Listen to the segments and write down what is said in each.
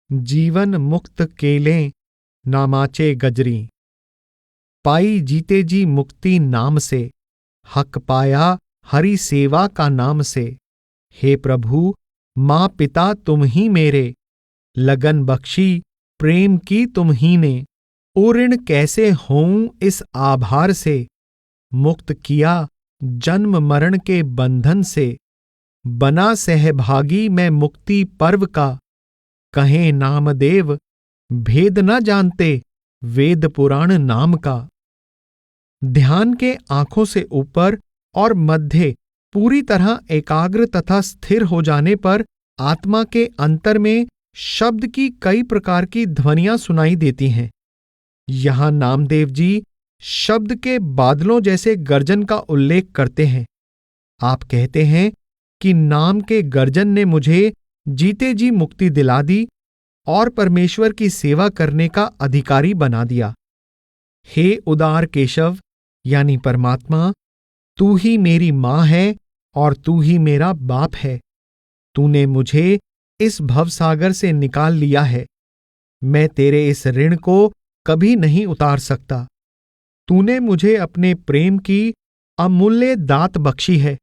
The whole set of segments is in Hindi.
जीवन मुक्त केलें नामाचे गजरी। पाई जीते जी मुक्ति नाम से, हक पाया हरि सेवा का नाम से। हे प्रभु माँ पिता तुम ही मेरे, लगन बख्शी प्रेम की तुम ही ने। ओ ऋण कैसे होऊं इस आभार से, मुक्त किया जन्म मरण के बंधन से। बना सहभागी मैं मुक्ति पर्व का, कहें नामदेव भेद न जानते वेद पुराण नाम का। ध्यान के आंखों से ऊपर और मध्य पूरी तरह एकाग्र तथा स्थिर हो जाने पर आत्मा के अंतर में शब्द की कई प्रकार की ध्वनियां सुनाई देती हैं। यहां नामदेव जी शब्द के बादलों जैसे गर्जन का उल्लेख करते हैं। आप कहते हैं कि नाम के गर्जन ने मुझे जीते जी मुक्ति दिला दी और परमेश्वर की सेवा करने का अधिकारी बना दिया। हे उदार केशव यानी परमात्मा, तू ही मेरी मां है और तू ही मेरा बाप है। तूने मुझे इस भवसागर से निकाल लिया है। मैं तेरे इस ऋण को कभी नहीं उतार सकता। तूने मुझे अपने प्रेम की अमूल्य दात बख्शी है,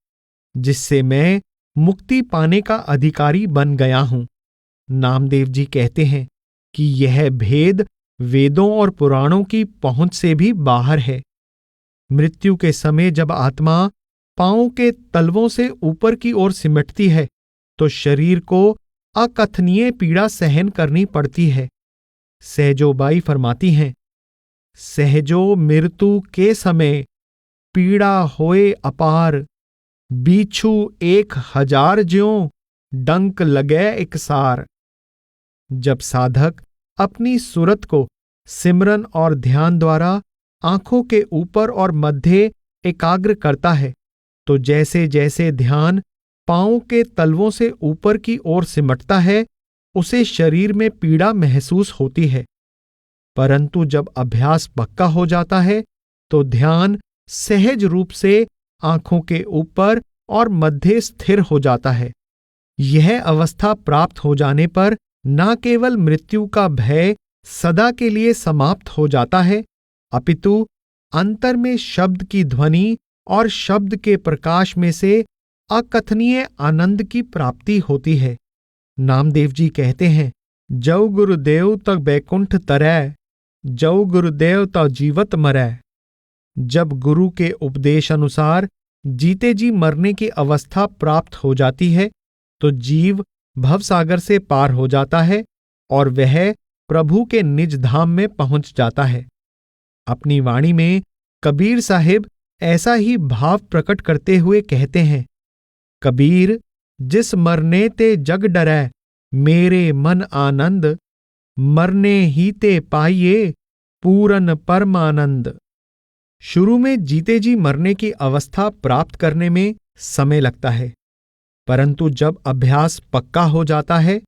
जिससे मैं मुक्ति पाने का अधिकारी बन गया हूं। नामदेव जी कहते हैं कि यह भेद वेदों और पुराणों की पहुंच से भी बाहर है। मृत्यु के समय जब आत्मा पांवों के तलवों से ऊपर की ओर सिमटती है तो शरीर को अकथनीय पीड़ा सहन करनी पड़ती है। सहजोबाई फरमाती हैं, सहजो मृत्यु के समय पीड़ा होए अपार। बीछू 1000 ज्यों डंक लगे इकसार। जब साधक अपनी सुरत को सिमरन और ध्यान द्वारा आंखों के ऊपर और मध्य एकाग्र करता है तो जैसे जैसे ध्यान पांवों के तलवों से ऊपर की ओर सिमटता है उसे शरीर में पीड़ा महसूस होती है। परंतु जब अभ्यास पक्का हो जाता है तो ध्यान सहज रूप से आंखों के ऊपर और मध्य स्थिर हो जाता है। यह अवस्था प्राप्त हो जाने पर न केवल मृत्यु का भय सदा के लिए समाप्त हो जाता है, अपितु अंतर में शब्द की ध्वनि और शब्द के प्रकाश में से अकथनीय आनंद की प्राप्ति होती है। नामदेव जी कहते हैं, जौ गुरुदेव तक बैकुंठ तरय, जौ गुरुदेव तक जीवत मरय। जब गुरु के उपदेश अनुसार जीते जी मरने की अवस्था प्राप्त हो जाती है तो जीव भवसागर से पार हो जाता है और वह प्रभु के निज धाम में पहुंच जाता है। अपनी वाणी में कबीर साहिब ऐसा ही भाव प्रकट करते हुए कहते हैं, कबीर जिस मरने ते जग डरै, मेरे मन आनंद। मरने ही ते पाइये पूरन परमानंद। शुरू में जीते जी मरने की अवस्था प्राप्त करने में समय लगता है, परंतु जब अभ्यास पक्का हो जाता है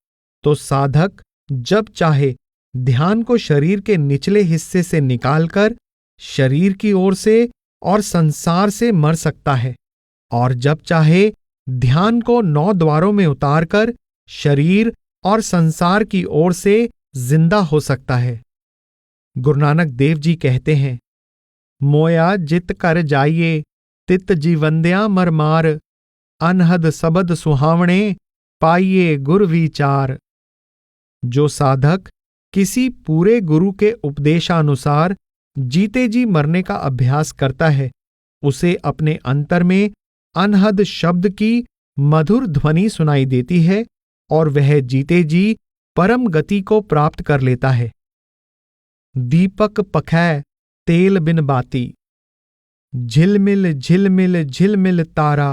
तो साधक जब चाहे ध्यान को शरीर के निचले हिस्से से निकालकर शरीर की ओर से और संसार से मर सकता है और जब चाहे ध्यान को 9 द्वारों में उतारकर शरीर और संसार की ओर से जिंदा हो सकता है। गुरु नानक देव जी कहते हैं, मोया जित कर जाइए तित जीवंद्या मरमार। अनहद सबद सुहावणे पाइये गुर विचार। जो साधक किसी पूरे गुरु के उपदेशानुसार जीते जी मरने का अभ्यास करता है उसे अपने अंतर में अनहद शब्द की मधुर ध्वनि सुनाई देती है और वह जीते जी परम गति को प्राप्त कर लेता है। दीपक पखै तेल बिन बाती, झिलमिल झिलमिल झिलमिल तारा।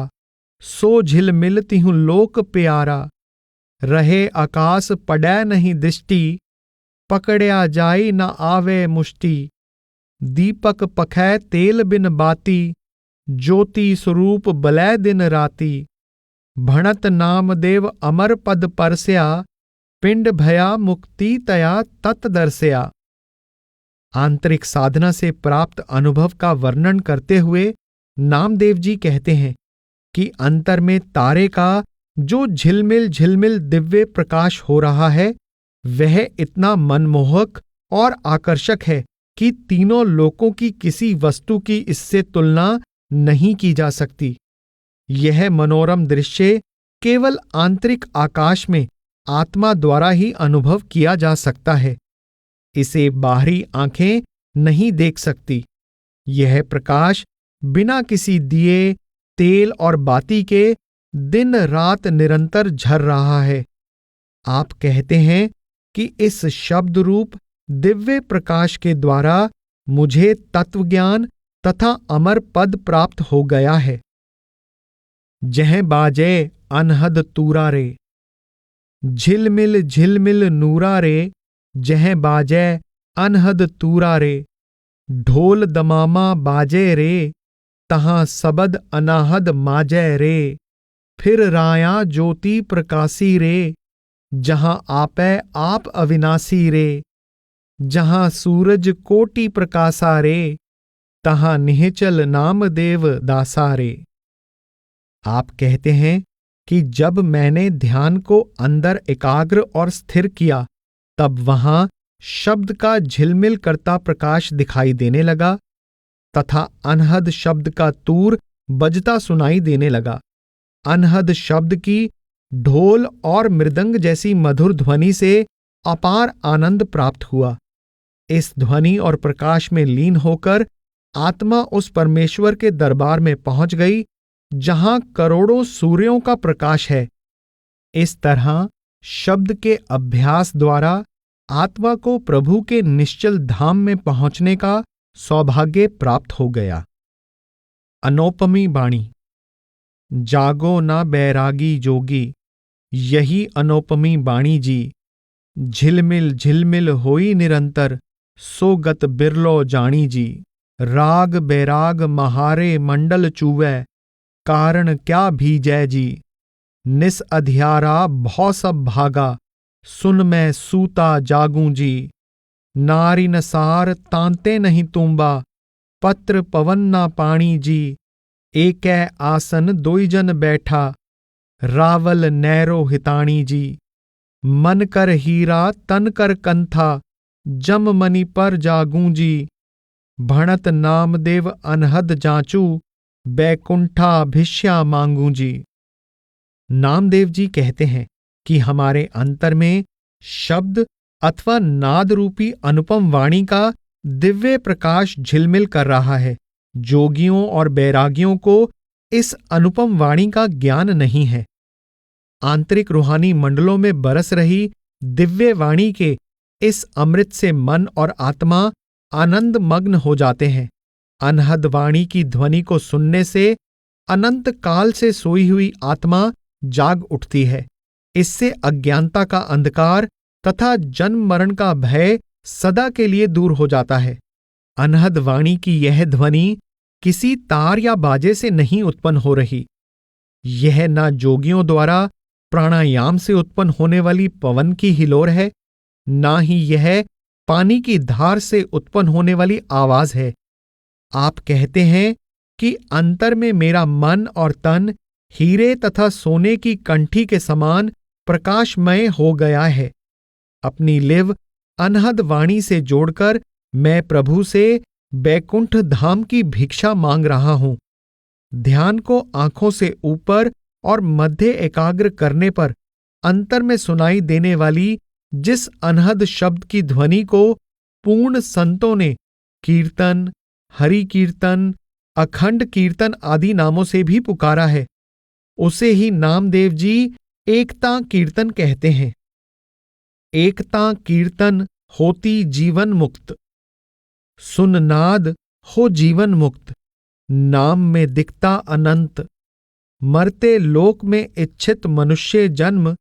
सो झिलमिल तिहु लोक प्यारा। रहे आकाश पड़ै नहीं दृष्टि, पकड़या जाई न आवे मुष्टि। दीपक पखै तेल बिन बाती, ज्योति स्वरूप बलै दिन राती। भणत नामदेव अमर पद परस्या, पिंड भया मुक्ति तया तत दर्शया। आंतरिक साधना से प्राप्त अनुभव का वर्णन करते हुए नामदेव जी कहते हैं कि अंतर में तारे का जो झिलमिल झिलमिल दिव्य प्रकाश हो रहा है वह इतना मनमोहक और आकर्षक है कि तीनों लोकों की किसी वस्तु की इससे तुलना नहीं की जा सकती। यह मनोरम दृश्य केवल आंतरिक आकाश में आत्मा द्वारा ही अनुभव किया जा सकता है। इसे बाहरी आंखें नहीं देख सकती। यह प्रकाश बिना किसी दिए, तेल और बाती के दिन रात निरंतर झर रहा है। आप कहते हैं कि इस शब्द रूप दिव्य प्रकाश के द्वारा मुझे तत्वज्ञान तथा अमर पद प्राप्त हो गया है। जह बाजे अनहद तूरा रे, झिलमिल झिलमिल नूरा रे, जह बाजे अनहद तूरा रे, ढोल दमामा बाजे रे, तहां सबद अनाहद माजै रे, फिर राया ज्योति प्रकाशी रे, जहां आपै आप अविनाशी रे, जहां सूरज कोटि प्रकाशा रे, तहां निहचल नामदेव दासा रे। आप कहते हैं कि जब मैंने ध्यान को अंदर एकाग्र और स्थिर किया, तब वहां शब्द का झिलमिल करता प्रकाश दिखाई देने लगा तथा अनहद शब्द का तूर बजता सुनाई देने लगा। अनहद शब्द की ढोल और मृदंग जैसी मधुर ध्वनि से अपार आनंद प्राप्त हुआ। इस ध्वनि और प्रकाश में लीन होकर आत्मा उस परमेश्वर के दरबार में पहुंच गई जहां करोड़ों सूर्यों का प्रकाश है। इस तरह शब्द के अभ्यास द्वारा आत्मा को प्रभु के निश्चल धाम में पहुंचने का सौभाग्य प्राप्त हो गया। अनौपमी बाणी। जागो ना बैरागी जोगी, यही अनौपमी बाणी जी, झिलमिल झिलमिल होई निरंतर, सो गत बिरलो जानी जी। राग बैराग महारे मंडल चूवै, कारण क्या भीजै जी, निस अधियारा भौ सब भागा, सुन मैं सूता जागूं जी। नारी नसार तांते नहीं तुम्बा, पत्र पवन ना पाणी जी, एकै आसन दोई जन बैठा, रावल नैरो हिताणी जी। मन कर हीरा तन कर कंथा, जम मनी पर जागूं जी। भणत नामदेव अनहद जांचू, बैकुंठा भिष्या मांगू जी। नामदेव जी कहते हैं कि हमारे अंतर में शब्द अथवा नाद रूपी अनुपम वाणी का दिव्य प्रकाश झिलमिल कर रहा है। जोगियों और बैरागियों को इस अनुपम वाणी का ज्ञान नहीं है। आंतरिक रूहानी मंडलों में बरस रही दिव्य वाणी के इस अमृत से मन और आत्मा आनंद मग्न हो जाते हैं। अनहद वाणी की ध्वनि को सुनने से अनंत काल से सोई हुई आत्मा जाग उठती है। इससे अज्ञानता का अंधकार तथा जन्म मरण का भय सदा के लिए दूर हो जाता है। अनहद वाणी की यह ध्वनि किसी तार या बाजे से नहीं उत्पन्न हो रही। यह न जोगियों द्वारा प्राणायाम से उत्पन्न होने वाली पवन की हिलोर है, ना ही यह पानी की धार से उत्पन्न होने वाली आवाज है। आप कहते हैं कि अंतर में मेरा मन और तन हीरे तथा सोने की कंठी के समान प्रकाशमय हो गया है। अपनी लिव अनहद वाणी से जोड़कर मैं प्रभु से बैकुंठ धाम की भिक्षा मांग रहा हूं। ध्यान को आंखों से ऊपर और मध्य एकाग्र करने पर अंतर में सुनाई देने वाली जिस अनहद शब्द की ध्वनि को पूर्ण संतों ने कीर्तन, हरि कीर्तन, अखंड कीर्तन आदि नामों से भी पुकारा है, उसे ही नामदेव जी एकता कीर्तन कहते हैं। एकता कीर्तन होती जीवन मुक्त, सुन नाद हो जीवन मुक्त, नाम में दिखता अनंत। मरते लोक में इच्छित मनुष्य जन्म,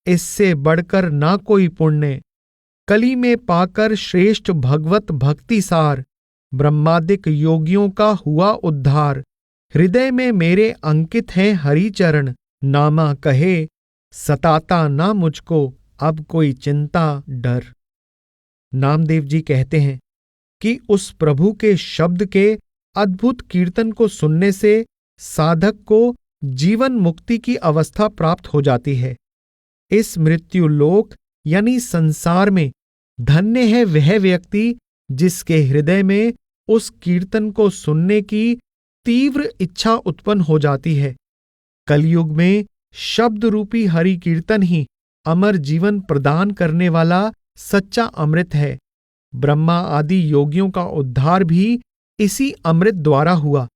इससे बढ़कर ना कोई पुण्य। कली में पाकर श्रेष्ठ भगवत भक्ति सार, ब्रह्मादिक योगियों का हुआ उद्धार। हृदय में मेरे अंकित हैं हरि चरण, नामा कहे सताता ना मुझको अब कोई चिंता डर। नामदेव जी कहते हैं कि उस प्रभु के शब्द के अद्भुत कीर्तन को सुनने से साधक को जीवन मुक्ति की अवस्था प्राप्त हो जाती है। इस मृत्यु लोक यानी संसार में धन्य है वह व्यक्ति जिसके हृदय में उस कीर्तन को सुनने की तीव्र इच्छा उत्पन्न हो जाती है। कलयुग में शब्द रूपी हरि कीर्तन ही अमर जीवन प्रदान करने वाला सच्चा अमृत है। ब्रह्मा आदि योगियों का उद्धार भी इसी अमृत द्वारा हुआ।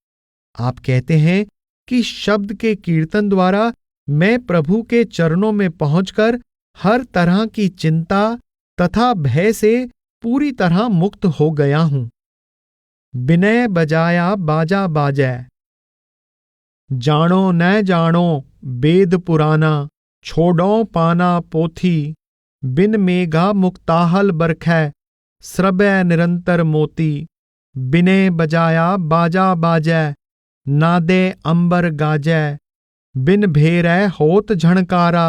आप कहते हैं कि शब्द के कीर्तन द्वारा मैं प्रभु के चरणों में पहुंचकर हर तरह की चिंता तथा भय से पूरी तरह मुक्त हो गया हूं। बिनय बजाया बाजा बाजै। जानो न जानो वेद पुराना, छोड़ो पाना पोथी। बिन मेघा मुक्ताहल बरखै, स्रबै निरंतर मोती। बिनय बजाया बाजा बाजै, नादे अंबर गाजै। बिन भेरै होत झणकारा,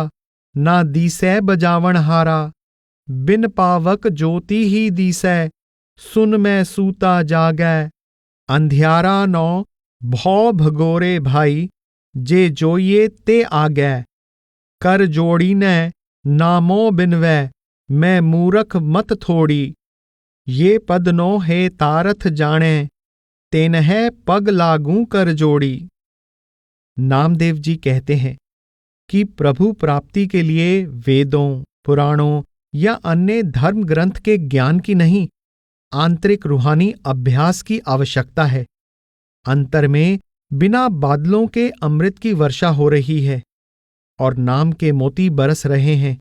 ना दीसै बजावण हारा। बिन पावक ज्योति ही दीसै, सुन मैं सूता जागै। अंधियारा नौ भौ भगोरे भाई, जे जोइये ते आगै। कर जोड़ी नै नामो बिनवै, मैं मूरख मत थोड़ी। ये पद नो हे तारथ जाने, तेनह पग लागू कर जोड़ी। नामदेव जी कहते हैं कि प्रभु प्राप्ति के लिए वेदों, पुराणों या अन्य धर्म ग्रंथ के ज्ञान की नहीं, आंतरिक रूहानी अभ्यास की आवश्यकता है। अंतर में बिना बादलों के अमृत की वर्षा हो रही है और नाम के मोती बरस रहे हैं।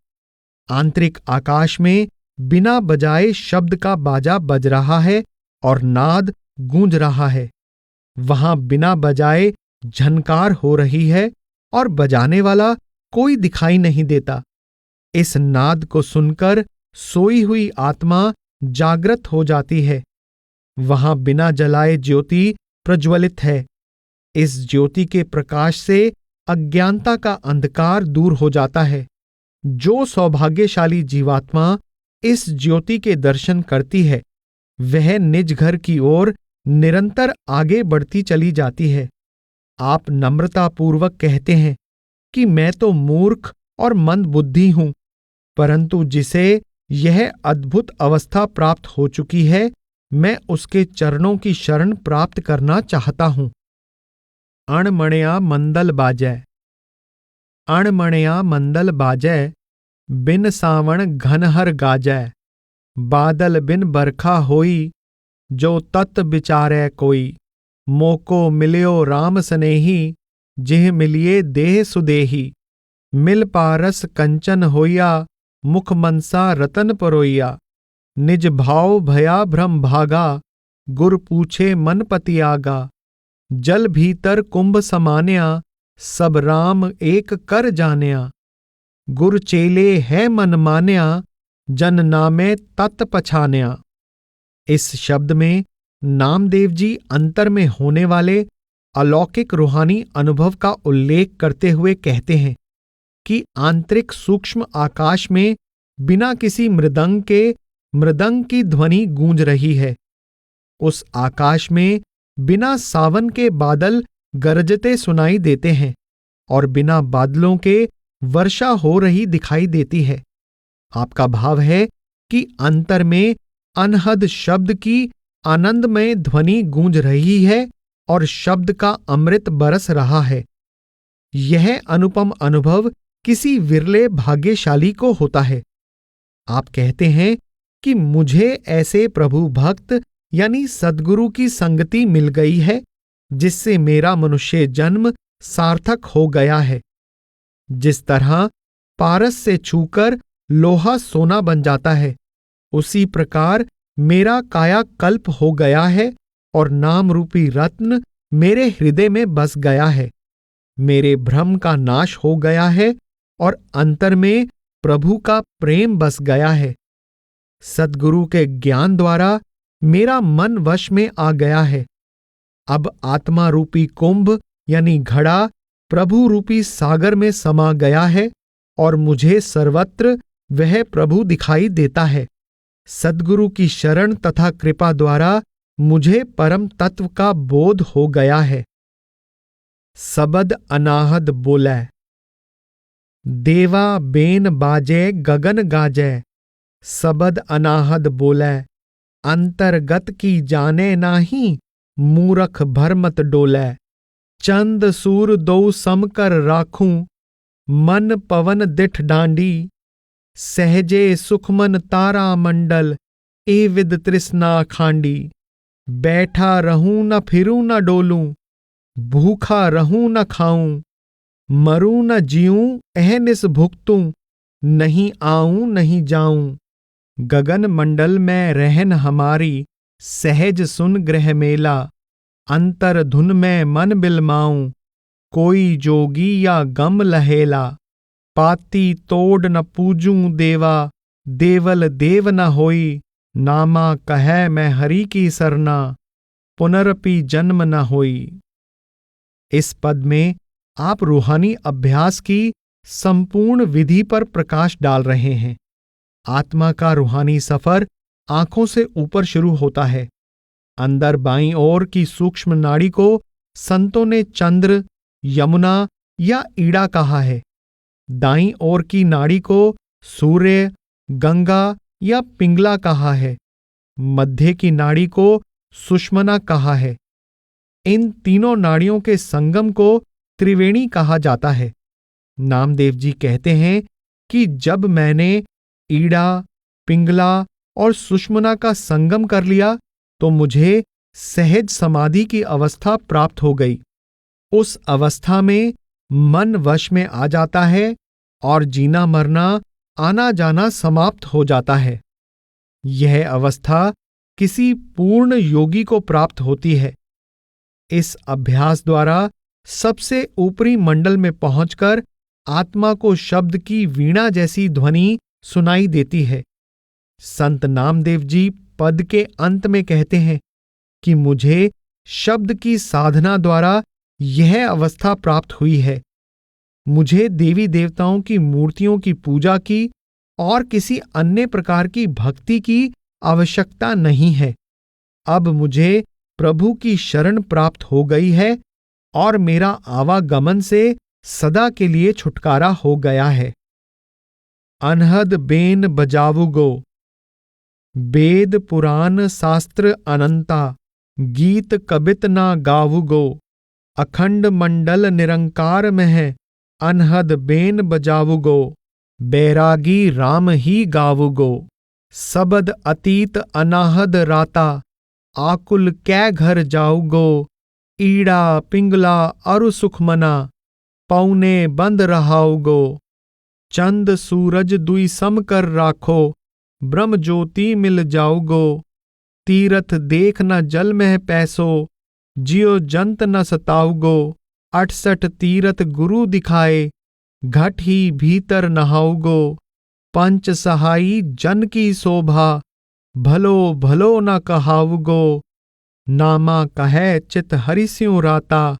आंतरिक आकाश में बिना बजाए शब्द का बाजा बज रहा है और नाद गूंज रहा है। वहां बिना बजाए झनकार हो रही है और बजाने वाला कोई दिखाई नहीं देता। इस नाद को सुनकर सोई हुई आत्मा जागृत हो जाती है। वहां बिना जलाए ज्योति प्रज्वलित है। इस ज्योति के प्रकाश से अज्ञानता का अंधकार दूर हो जाता है। जो सौभाग्यशाली जीवात्मा इस ज्योति के दर्शन करती है, वह निज घर की ओर निरंतर आगे बढ़ती चली जाती है। आप नम्रतापूर्वक कहते हैं कि मैं तो मूर्ख और मंदबुद्धि हूं, परंतु जिसे यह अद्भुत अवस्था प्राप्त हो चुकी है, मैं उसके चरणों की शरण प्राप्त करना चाहता हूं। अणमणया मंदल बाजै। अणमणया मंदल बाजै, बिन सावण घनहर गाजै। बादल बिन बरखा होई, जो तत् बिचारै कोई। मोको मिलियो राम स्नेही, जिह मिलिए देह सुदेही। मिल पारस कंचन होइया, मुख मनसा रतन परोइया। निज भाव भया भ्रम भागा, गुर पूछे मन पति आगा। जल भीतर कुंभ समान्या, सब राम एक कर जान्या। गुर चेले है मन मान्या, जन नामे तत् पछान्या। इस शब्द में नामदेव जी अंतर में होने वाले अलौकिक रूहानी अनुभव का उल्लेख करते हुए कहते हैं कि आंतरिक सूक्ष्म आकाश में बिना किसी मृदंग के मृदंग की ध्वनि गूंज रही है। उस आकाश में बिना सावन के बादल गरजते सुनाई देते हैं और बिना बादलों के वर्षा हो रही दिखाई देती है। आपका भाव है कि अंतर में अनहद शब्द की आनंदमय ध्वनि गूंज रही है और शब्द का अमृत बरस रहा है। यह अनुपम अनुभव किसी विरले भाग्यशाली को होता है। आप कहते हैं कि मुझे ऐसे प्रभु भक्त यानी सद्गुरु की संगति मिल गई है, जिससे मेरा मनुष्य जन्म सार्थक हो गया है। जिस तरह पारस से छूकर लोहा सोना बन जाता है, उसी प्रकार मेरा कायाकल्प हो गया है और नाम रूपी रत्न मेरे हृदय में बस गया है। मेरे भ्रम का नाश हो गया है और अंतर में प्रभु का प्रेम बस गया है। सद्गुरु के ज्ञान द्वारा मेरा मन वश में आ गया है। अब आत्मा रूपी कुंभ यानी घड़ा प्रभु रूपी सागर में समा गया है और मुझे सर्वत्र वह प्रभु दिखाई देता है। सद्गुरु की शरण तथा कृपा द्वारा मुझे परम तत्व का बोध हो गया है। सबद अनाहद बोलै। देवा बेन बाजै गगन गाजै, सबद अनाहद बोलै, अंतर्गत की जाने नाही, मूरख भरमत डोलै। चंद सूर दो समकर राखूं, मन पवन दिठ डांडी, सहजे सुखमन तारा मंडल, ए विद तृष्णा खांडी। बैठा रहूं न फिरूं न डोलूं, भूखा रहूं न खाऊं, मरूं न जीऊं अहनिस भुगतूं, नहीं आऊं नहीं जाऊं। गगन मंडल में रहन हमारी, सहज सुन ग्रह मेला, अंतर धुन में मन बिलमाऊं, कोई जोगी या गम लहेला। पाती तोड़ न पूजूं देवा, देवल देव न होई, नामा कहे मैं हरि की सरना, पुनरपि जन्म न होई। इस पद में आप रूहानी अभ्यास की संपूर्ण विधि पर प्रकाश डाल रहे हैं। आत्मा का रूहानी सफर आंखों से ऊपर शुरू होता है। अंदर बाईं ओर की सूक्ष्म नाड़ी को संतों ने चंद्र, यमुना या ईड़ा कहा है। दाईं ओर की नाड़ी को सूर्य, गंगा या पिंगला कहा है। मध्य की नाड़ी को सुषमना कहा है। इन तीनों नाड़ियों के संगम को त्रिवेणी कहा जाता है। नामदेव जी कहते हैं कि जब मैंने ईड़ा, पिंगला और सुषमना का संगम कर लिया तो मुझे सहज समाधि की अवस्था प्राप्त हो गई। उस अवस्था में मन वश में आ जाता है और जीना मरना, आना जाना समाप्त हो जाता है। यह अवस्था किसी पूर्ण योगी को प्राप्त होती है। इस अभ्यास द्वारा सबसे ऊपरी मंडल में पहुंचकर आत्मा को शब्द की वीणा जैसी ध्वनि सुनाई देती है। संत नामदेव जी पद के अंत में कहते हैं कि मुझे शब्द की साधना द्वारा यह अवस्था प्राप्त हुई है। मुझे देवी देवताओं की मूर्तियों की पूजा की और किसी अन्य प्रकार की भक्ति की आवश्यकता नहीं है। अब मुझे प्रभु की शरण प्राप्त हो गई है और मेरा आवागमन से सदा के लिए छुटकारा हो गया है। अनहद बेन बजावुगो, वेद पुराण शास्त्र अनंता, गीत कबित ना गावुगो, अखंड मंडल निरंकार में है, अनहद बेन बजावुगो, बैरागी राम ही गावुगो। सबद अतीत अनाहद राता, आकुल कै घर जाऊगो, ईड़ा पिंगला अरु सुखमना, पौने बंद रहाउगो। चंद सूरज दुई सम कर राखो, ब्रह्म ज्योति मिल जाऊगो। तीरथ देख न जल में पैसो, जियो जंत न सताऊगो। 68 तीरथ गुरु दिखाए, घट ही भीतर नहाऊगो। पंच सहाई जन की शोभा, भलो भलो न कहाऊगो। नामा कहे चित हरिस्यों राता,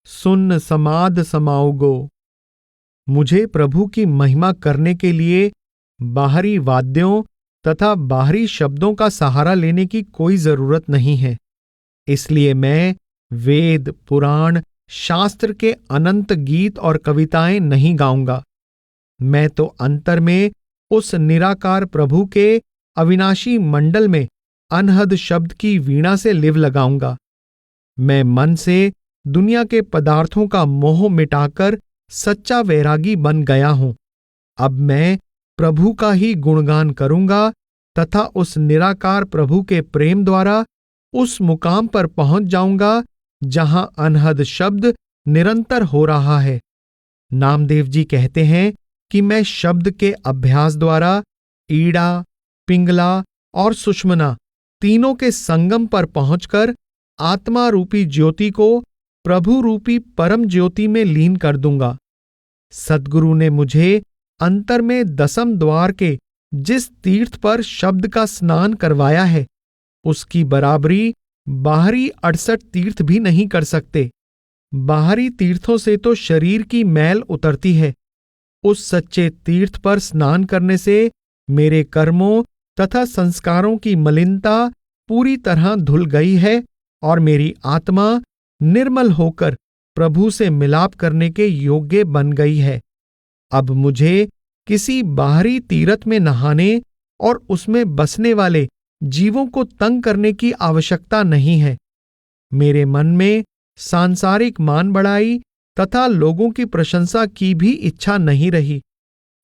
सुन्न समाद समाऊगो। मुझे प्रभु की महिमा करने के लिए बाहरी वाद्यों तथा बाहरी शब्दों का सहारा लेने की कोई जरूरत नहीं है। इसलिए मैं वेद, पुराण, शास्त्र के अनंत गीत और कविताएं नहीं गाऊंगा। मैं तो अंतर में उस निराकार प्रभु के अविनाशी मंडल में अनहद शब्द की वीणा से लिव लगाऊंगा। मैं मन से दुनिया के पदार्थों का मोह मिटाकर सच्चा वैरागी बन गया हूं। अब मैं प्रभु का ही गुणगान करूंगा तथा उस निराकार प्रभु के प्रेम द्वारा उस मुकाम पर पहुंच जाऊंगा जहां अनहद शब्द निरंतर हो रहा है। नामदेव जी कहते हैं कि मैं शब्द के अभ्यास द्वारा ईड़ा, पिंगला और सुषमना तीनों के संगम पर पहुंचकर आत्मा रूपी ज्योति को प्रभु रूपी परम ज्योति में लीन कर दूंगा। सद्गुरु ने मुझे अंतर में 10वें द्वार के जिस तीर्थ पर शब्द का स्नान करवाया है, उसकी बराबरी बाहरी 68 तीर्थ भी नहीं कर सकते। बाहरी तीर्थों से तो शरीर की मैल उतरती है। उस सच्चे तीर्थ पर स्नान करने से मेरे कर्मों तथा संस्कारों की मलिनता पूरी तरह धुल गई है और मेरी आत्मा निर्मल होकर प्रभु से मिलाप करने के योग्य बन गई है। अब मुझे किसी बाहरी तीर्थ में नहाने और उसमें बसने वाले जीवों को तंग करने की आवश्यकता नहीं है। मेरे मन में सांसारिक मान बढ़ाई तथा लोगों की प्रशंसा की भी इच्छा नहीं रही।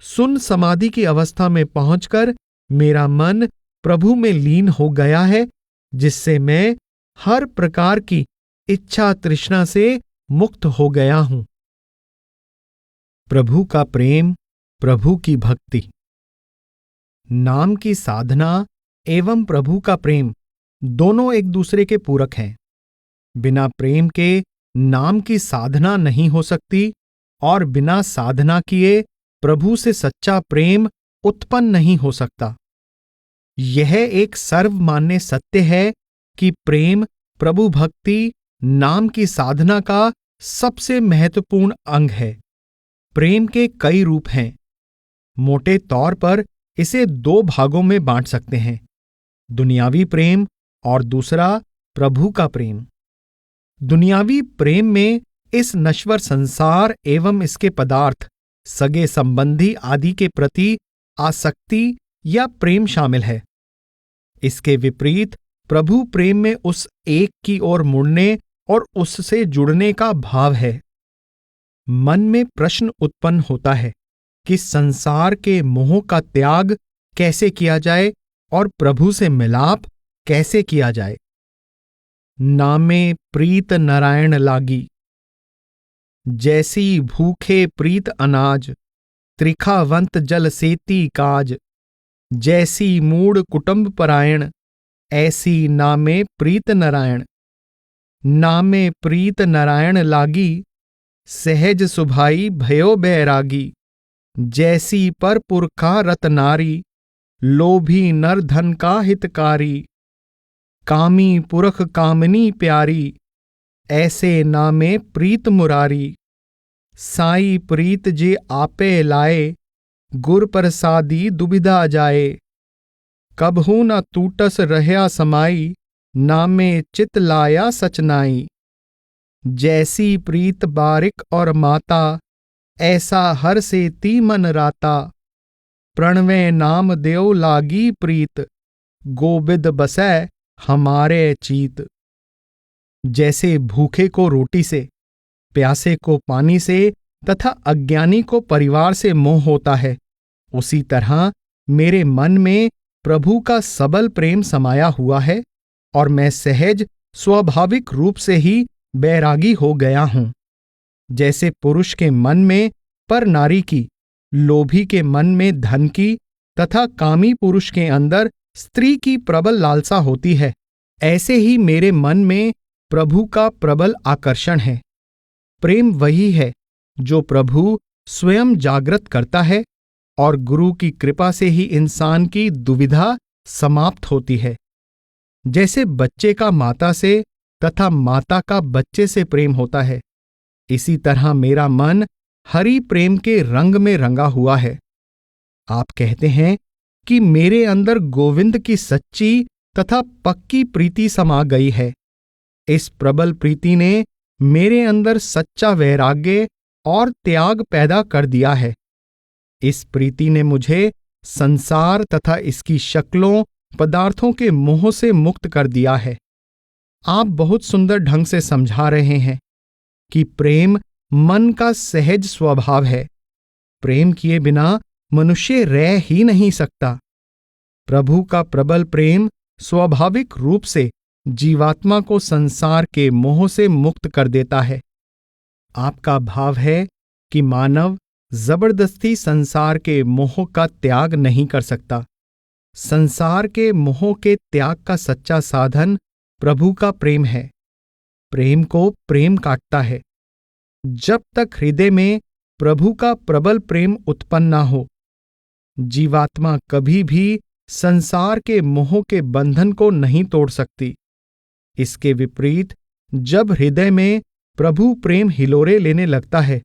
सुन समाधि की अवस्था में पहुंचकर मेरा मन प्रभु में लीन हो गया है, जिससे मैं हर प्रकार की इच्छा तृष्णा से मुक्त हो गया हूं। प्रभु का प्रेम, प्रभु की भक्ति। नाम की साधना एवं प्रभु का प्रेम दोनों एक दूसरे के पूरक हैं। बिना प्रेम के नाम की साधना नहीं हो सकती और बिना साधना किए प्रभु से सच्चा प्रेम उत्पन्न नहीं हो सकता। यह एक सर्वमान्य सत्य है कि प्रेम प्रभु भक्ति नाम की साधना का सबसे महत्वपूर्ण अंग है। प्रेम के कई रूप हैं। मोटे तौर पर इसे दो भागों में बांट सकते हैं, दुनियावी प्रेम और दूसरा प्रभु का प्रेम। दुनियावी प्रेम में इस नश्वर संसार एवं इसके पदार्थ, सगे संबंधी आदि के प्रति आसक्ति या प्रेम शामिल है। इसके विपरीत प्रभु प्रेम में उस एक की ओर मुड़ने और उससे जुड़ने का भाव है। मन में प्रश्न उत्पन्न होता है कि संसार के मोह का त्याग कैसे किया जाए और प्रभु से मिलाप कैसे किया जाए। नामे प्रीत नारायण लागी, जैसी भूखे प्रीत अनाज, त्रिखावंत जल सेती काज, जैसी मूड कुटुंब परायण, ऐसी नामे प्रीत नारायण। नामे प्रीत नारायण लागी, सहज सुभाई भयो बैरागी, जैसी पर पुरखा रत नारी, लोभी नर धन का हितकारी, कामी पुरख कामिनी प्यारी, ऐसे नामे प्रीत मुरारी। साई प्रीत जे आपे लाए, गुर प्रसादी दुबिधा जाए, कबहू न टूटस रहया समाई, नामे चित लाया सचनाई। जैसी प्रीत बारिक और माता, ऐसा हर से ती मन राता, प्रणवे नाम देव लागी प्रीत, गोबिद बसै हमारे चीत। जैसे भूखे को रोटी से, प्यासे को पानी से तथा अज्ञानी को परिवार से मोह होता है, उसी तरह मेरे मन में प्रभु का सबल प्रेम समाया हुआ है और मैं सहज स्वाभाविक रूप से ही बैरागी हो गया हूं। जैसे पुरुष के मन में पर नारी की, लोभी के मन में धन की तथा कामी पुरुष के अंदर स्त्री की प्रबल लालसा होती है, ऐसे ही मेरे मन में प्रभु का प्रबल आकर्षण है। प्रेम वही है जो प्रभु स्वयं जागृत करता है और गुरु की कृपा से ही इंसान की दुविधा समाप्त होती है। जैसे बच्चे का माता से तथा माता का बच्चे से प्रेम होता है, इसी तरह मेरा मन हरि प्रेम के रंग में रंगा हुआ है। आप कहते हैं कि मेरे अंदर गोविंद की सच्ची तथा पक्की प्रीति समा गई है। इस प्रबल प्रीति ने मेरे अंदर सच्चा वैराग्य और त्याग पैदा कर दिया है। इस प्रीति ने मुझे संसार तथा इसकी शक्लों पदार्थों के मोह से मुक्त कर दिया है। आप बहुत सुंदर ढंग से समझा रहे हैं कि प्रेम मन का सहज स्वभाव है। प्रेम किए बिना मनुष्य रह ही नहीं सकता। प्रभु का प्रबल प्रेम स्वाभाविक रूप से जीवात्मा को संसार के मोह से मुक्त कर देता है। आपका भाव है कि मानव जबरदस्ती संसार के मोह का त्याग नहीं कर सकता। संसार के मोह के त्याग का सच्चा साधन प्रभु का प्रेम है। प्रेम को प्रेम काटता है। जब तक हृदय में प्रभु का प्रबल प्रेम उत्पन्न न हो, जीवात्मा कभी भी संसार के मोह के बंधन को नहीं तोड़ सकती। इसके विपरीत जब हृदय में प्रभु प्रेम हिलोरे लेने लगता है,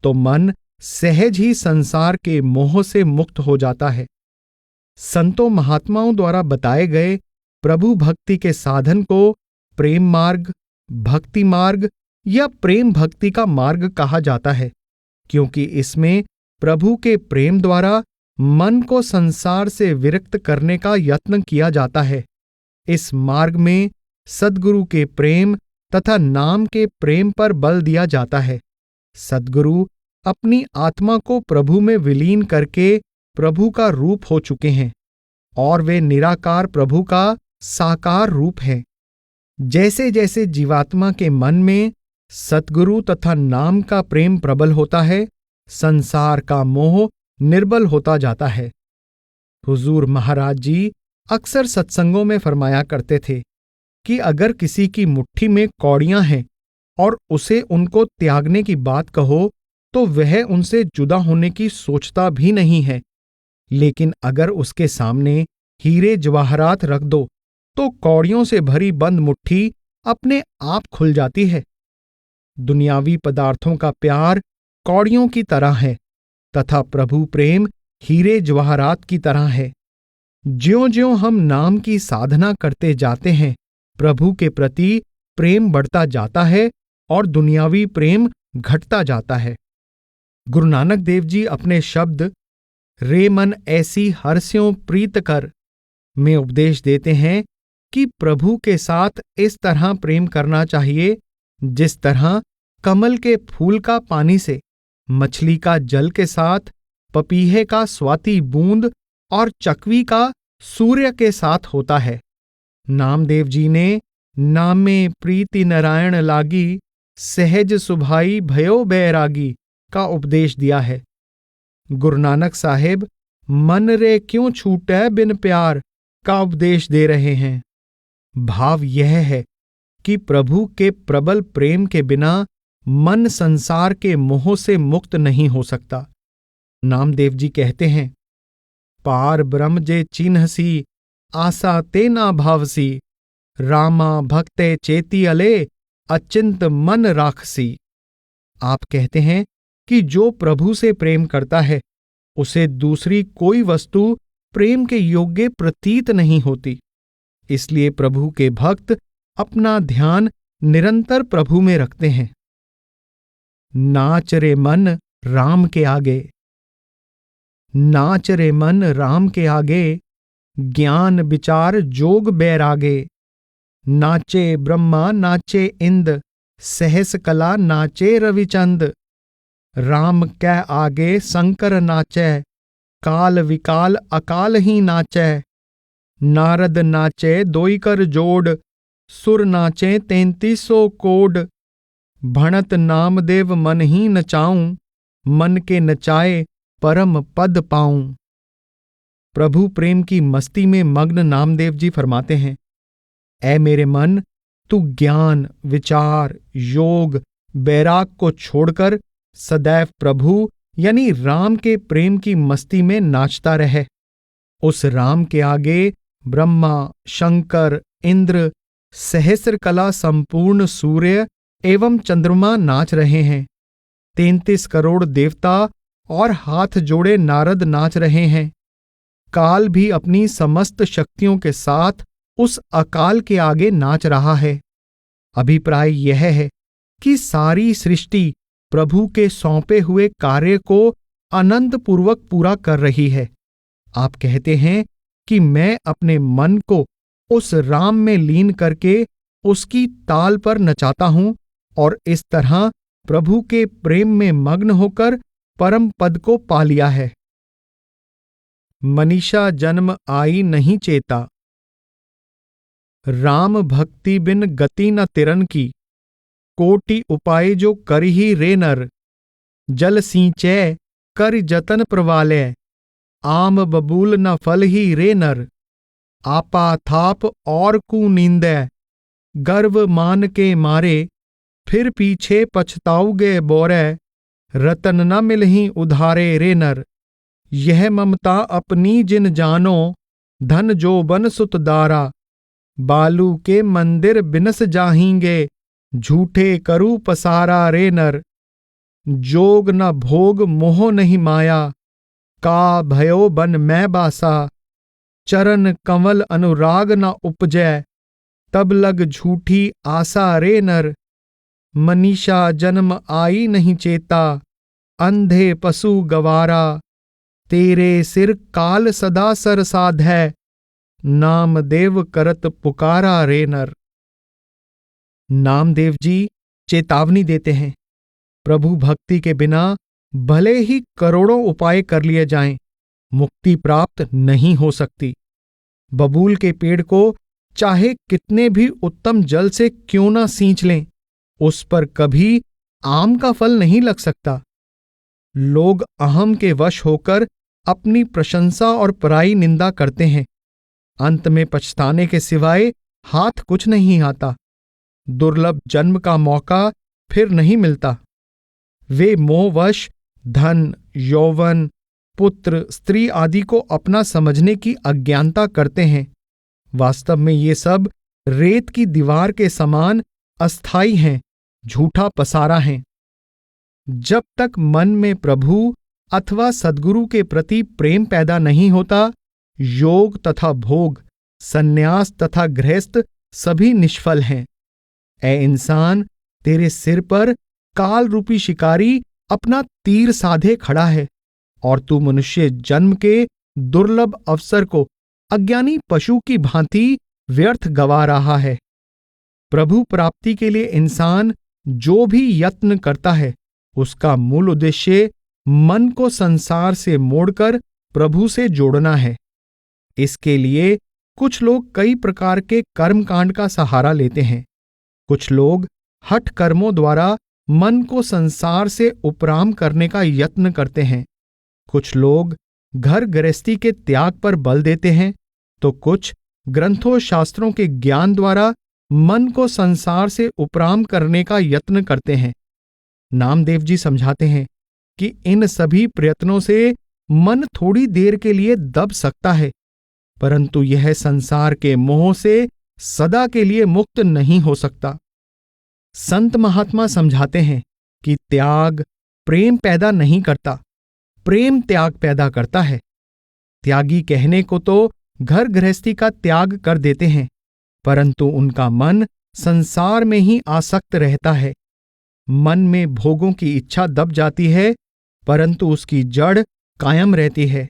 तो मन सहज ही संसार के मोह से मुक्त हो जाता है। संतों महात्माओं द्वारा बताए गए प्रभु भक्ति के साधन को प्रेम मार्ग, भक्ति मार्ग या प्रेम भक्ति का मार्ग कहा जाता है, क्योंकि इसमें प्रभु के प्रेम द्वारा मन को संसार से विरक्त करने का यत्न किया जाता है। इस मार्ग में सद्गुरु के प्रेम तथा नाम के प्रेम पर बल दिया जाता है। सद्गुरु अपनी आत्मा को प्रभु में विलीन करके प्रभु का रूप हो चुके हैं और वे निराकार प्रभु का साकार रूप हैं। जैसे जैसे जीवात्मा के मन में सद्गुरु तथा नाम का प्रेम प्रबल होता है, संसार का मोह निर्बल होता जाता है। हुजूर महाराज जी अक्सर सत्संगों में फरमाया करते थे कि अगर किसी की मुट्ठी में कौड़ियां हैं और उसे उनको त्यागने की बात कहो तो वह उनसे जुदा होने की सोचता भी नहीं है, लेकिन अगर उसके सामने हीरे जवाहरात रख दो तो कौड़ियों से भरी बंद मुट्ठी अपने आप खुल जाती है। दुनियावी पदार्थों का प्यार कौड़ियों की तरह है तथा प्रभु प्रेम हीरे जवाहरात की तरह है। ज्यों-ज्यों हम नाम की साधना करते जाते हैं, प्रभु के प्रति प्रेम बढ़ता जाता है और दुनियावी प्रेम घटता जाता है। गुरु नानक देव जी अपने शब्द रे मन ऐसी हर्ष्यों प्रीत कर में उपदेश देते हैं कि प्रभु के साथ इस तरह प्रेम करना चाहिए जिस तरह कमल के फूल का पानी से, मछली का जल के साथ, पपीहे का स्वाति बूंद और चकवी का सूर्य के साथ होता है। नामदेव जी ने नामे प्रीति नारायण लागी, सहज सुभाई भयो बैरागी का उपदेश दिया है। गुरु नानक साहेब मन रे क्यों छूटे बिन प्यार का उपदेश दे रहे हैं। भाव यह है कि प्रभु के प्रबल प्रेम के बिना मन संसार के मोह से मुक्त नहीं हो सकता। नामदेव जी कहते हैं, पार ब्रह्म जे चिन्हसी आशा ते ना भावसी, रामा भक्ते चेती अले अचिंत मन राखसी। आप कहते हैं कि जो प्रभु से प्रेम करता है उसे दूसरी कोई वस्तु प्रेम के योग्य प्रतीत नहीं होती। इसलिए प्रभु के भक्त अपना ध्यान निरंतर प्रभु में रखते हैं। नाच रे मन राम के आगे, नाच रे मन राम के आगे, ज्ञान विचार जोग बैरागे। नाचे ब्रह्मा नाचे इंद, सहस कला नाचे रविचंद। राम कै आगे शंकर नाचै, काल विकाल अकाल ही नाचै। नारद नाचे दोई कर जोड़, सुर नाचे 3300 कोड। भणत नामदेव मन ही नचाऊं, मन के नचाए परम पद पाऊं। प्रभु प्रेम की मस्ती में मग्न नामदेव जी फरमाते हैं, ऐ मेरे मन, तू ज्ञान विचार योग बैराग को छोड़कर सदैव प्रभु यानी राम के प्रेम की मस्ती में नाचता रहे। उस राम के आगे ब्रह्मा शंकर इंद्र सहस्र कला संपूर्ण सूर्य एवं चंद्रमा नाच रहे हैं। 33 करोड़ देवता और हाथ जोड़े नारद नाच रहे हैं। काल भी अपनी समस्त शक्तियों के साथ उस अकाल के आगे नाच रहा है। अभिप्राय यह है कि सारी सृष्टि प्रभु के सौंपे हुए कार्य को अनंत पूर्वक पूरा कर रही है। आप कहते हैं कि मैं अपने मन को उस राम में लीन करके उसकी ताल पर नचाता हूं और इस तरह प्रभु के प्रेम में मग्न होकर परम पद को पा लिया है। मनीषा जन्म आई नहीं चेता, राम भक्ति बिन गति न तिरन की। कोटि उपाय जो कर ही रे नर, जल सींचै कर जतन प्रवाले। आम बबूल न फल ही रे नर, आपा थाप और कु नींदै। गर्व मान के मारे फिर पीछे पछताओगे बोरै। रतन न मिलहीं उधारे रे नर, यह ममता अपनी जिन जानो। धन जोबन सुतदारा, बालू के मंदिर बिनस जाहींगे। झूठे करू पसारा रे नर, जोग न भोग मोह नहीं माया। का भयो बन मैं बासा, चरण कंवल अनुराग न उपजै। तब लग झूठी आशा रे नर, मनीषा जन्म आई नहीं चेता। अंधे पशु गवारा, तेरे सिर काल सदा सर साधै, नामदेव करत पुकारा रे नर। नामदेव जी चेतावनी देते हैं, प्रभु भक्ति के बिना भले ही करोड़ों उपाय कर लिए जाएं, मुक्ति प्राप्त नहीं हो सकती। बबूल के पेड़ को चाहे कितने भी उत्तम जल से क्यों ना सींच लें, उस पर कभी आम का फल नहीं लग सकता। लोग अहम के वश होकर अपनी प्रशंसा और पराई निंदा करते हैं। अंत में पछताने के सिवाय हाथ कुछ नहीं आता। दुर्लभ जन्म का मौका फिर नहीं मिलता। वे मोहवश धन, यौवन, पुत्र, स्त्री आदि को अपना समझने की अज्ञानता करते हैं। वास्तव में ये सब रेत की दीवार के समान अस्थायी हैं, झूठा पसारा हैं। जब तक मन में प्रभु अथवा सद्गुरु के प्रति प्रेम पैदा नहीं होता, योग तथा भोग, सन्यास तथा गृहस्थ सभी निष्फल हैं। ऐ इंसान, तेरे सिर पर काल रूपी शिकारी अपना तीर साधे खड़ा है और तू मनुष्य जन्म के दुर्लभ अवसर को अज्ञानी पशु की भांति व्यर्थ गवा रहा है। प्रभु प्राप्ति के लिए इंसान जो भी यत्न करता है, उसका मूल उद्देश्य मन को संसार से मोड़कर प्रभु से जोड़ना है। इसके लिए कुछ लोग कई प्रकार के कर्मकांड का सहारा लेते हैं। कुछ लोग हठ कर्मों द्वारा मन को संसार से उपराम करने का यत्न करते हैं। कुछ लोग घर गृहस्थी के त्याग पर बल देते हैं, तो कुछ ग्रंथों शास्त्रों के ज्ञान द्वारा मन को संसार से उपराम करने का यत्न करते हैं। नामदेव जी समझाते हैं कि इन सभी प्रयत्नों से मन थोड़ी देर के लिए दब सकता है, परंतु यह संसार के मोह से सदा के लिए मुक्त नहीं हो सकता। संत महात्मा समझाते हैं कि त्याग प्रेम पैदा नहीं करता, प्रेम त्याग पैदा करता है। त्यागी कहने को तो घर गृहस्थी का त्याग कर देते हैं, परंतु उनका मन संसार में ही आसक्त रहता है। मन में भोगों की इच्छा दब जाती है, परंतु उसकी जड़ कायम रहती है।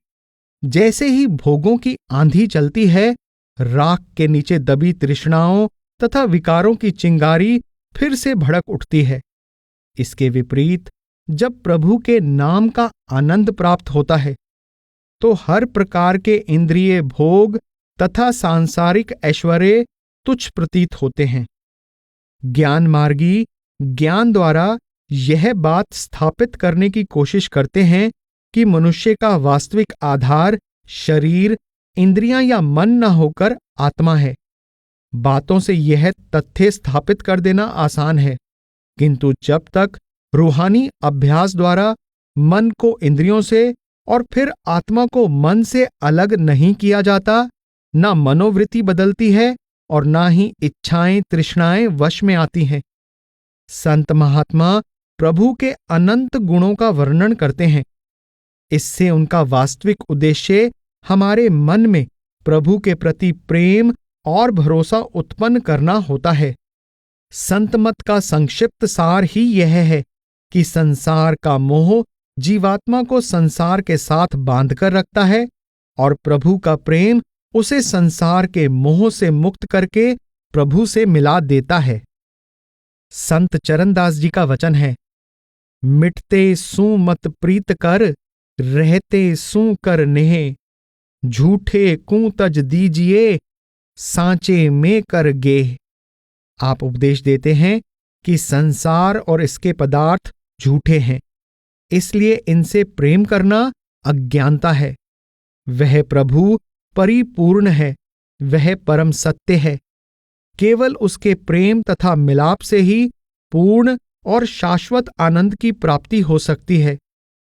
जैसे ही भोगों की आंधी चलती है, राख के नीचे दबी तृष्णाओं तथा विकारों की चिंगारी फिर से भड़क उठती है। इसके विपरीत जब प्रभु के नाम का आनंद प्राप्त होता है, तो हर प्रकार के इंद्रिय भोग तथा सांसारिक ऐश्वर्य तुच्छ प्रतीत होते हैं। ज्ञान मार्गी ज्ञान द्वारा यह बात स्थापित करने की कोशिश करते हैं कि मनुष्य का वास्तविक आधार शरीर, इंद्रियां या मन न होकर आत्मा है। बातों से यह तथ्य स्थापित कर देना आसान है, किंतु जब तक रूहानी अभ्यास द्वारा मन को इंद्रियों से और फिर आत्मा को मन से अलग नहीं किया जाता, ना मनोवृत्ति बदलती है और ना ही इच्छाएं तृष्णाएं वश में आती हैं। संत महात्मा प्रभु के अनंत गुणों का वर्णन करते हैं। इससे उनका वास्तविक उद्देश्य हमारे मन में प्रभु के प्रति प्रेम और भरोसा उत्पन्न करना होता है। संत मत का संक्षिप्त सार ही यह है कि संसार का मोह जीवात्मा को संसार के साथ बांधकर रखता है और प्रभु का प्रेम उसे संसार के मोह से मुक्त करके प्रभु से मिला देता है। संत चरणदास जी का वचन है, मिटते सू मत प्रीत कर, रहते सू कर नेह, झूठे कू तज दीजिए, सांचे में कर गेह। आप उपदेश देते हैं कि संसार और इसके पदार्थ झूठे हैं, इसलिए इनसे प्रेम करना अज्ञानता है। वह प्रभु परिपूर्ण है, वह परम सत्य है। केवल उसके प्रेम तथा मिलाप से ही पूर्ण और शाश्वत आनंद की प्राप्ति हो सकती है।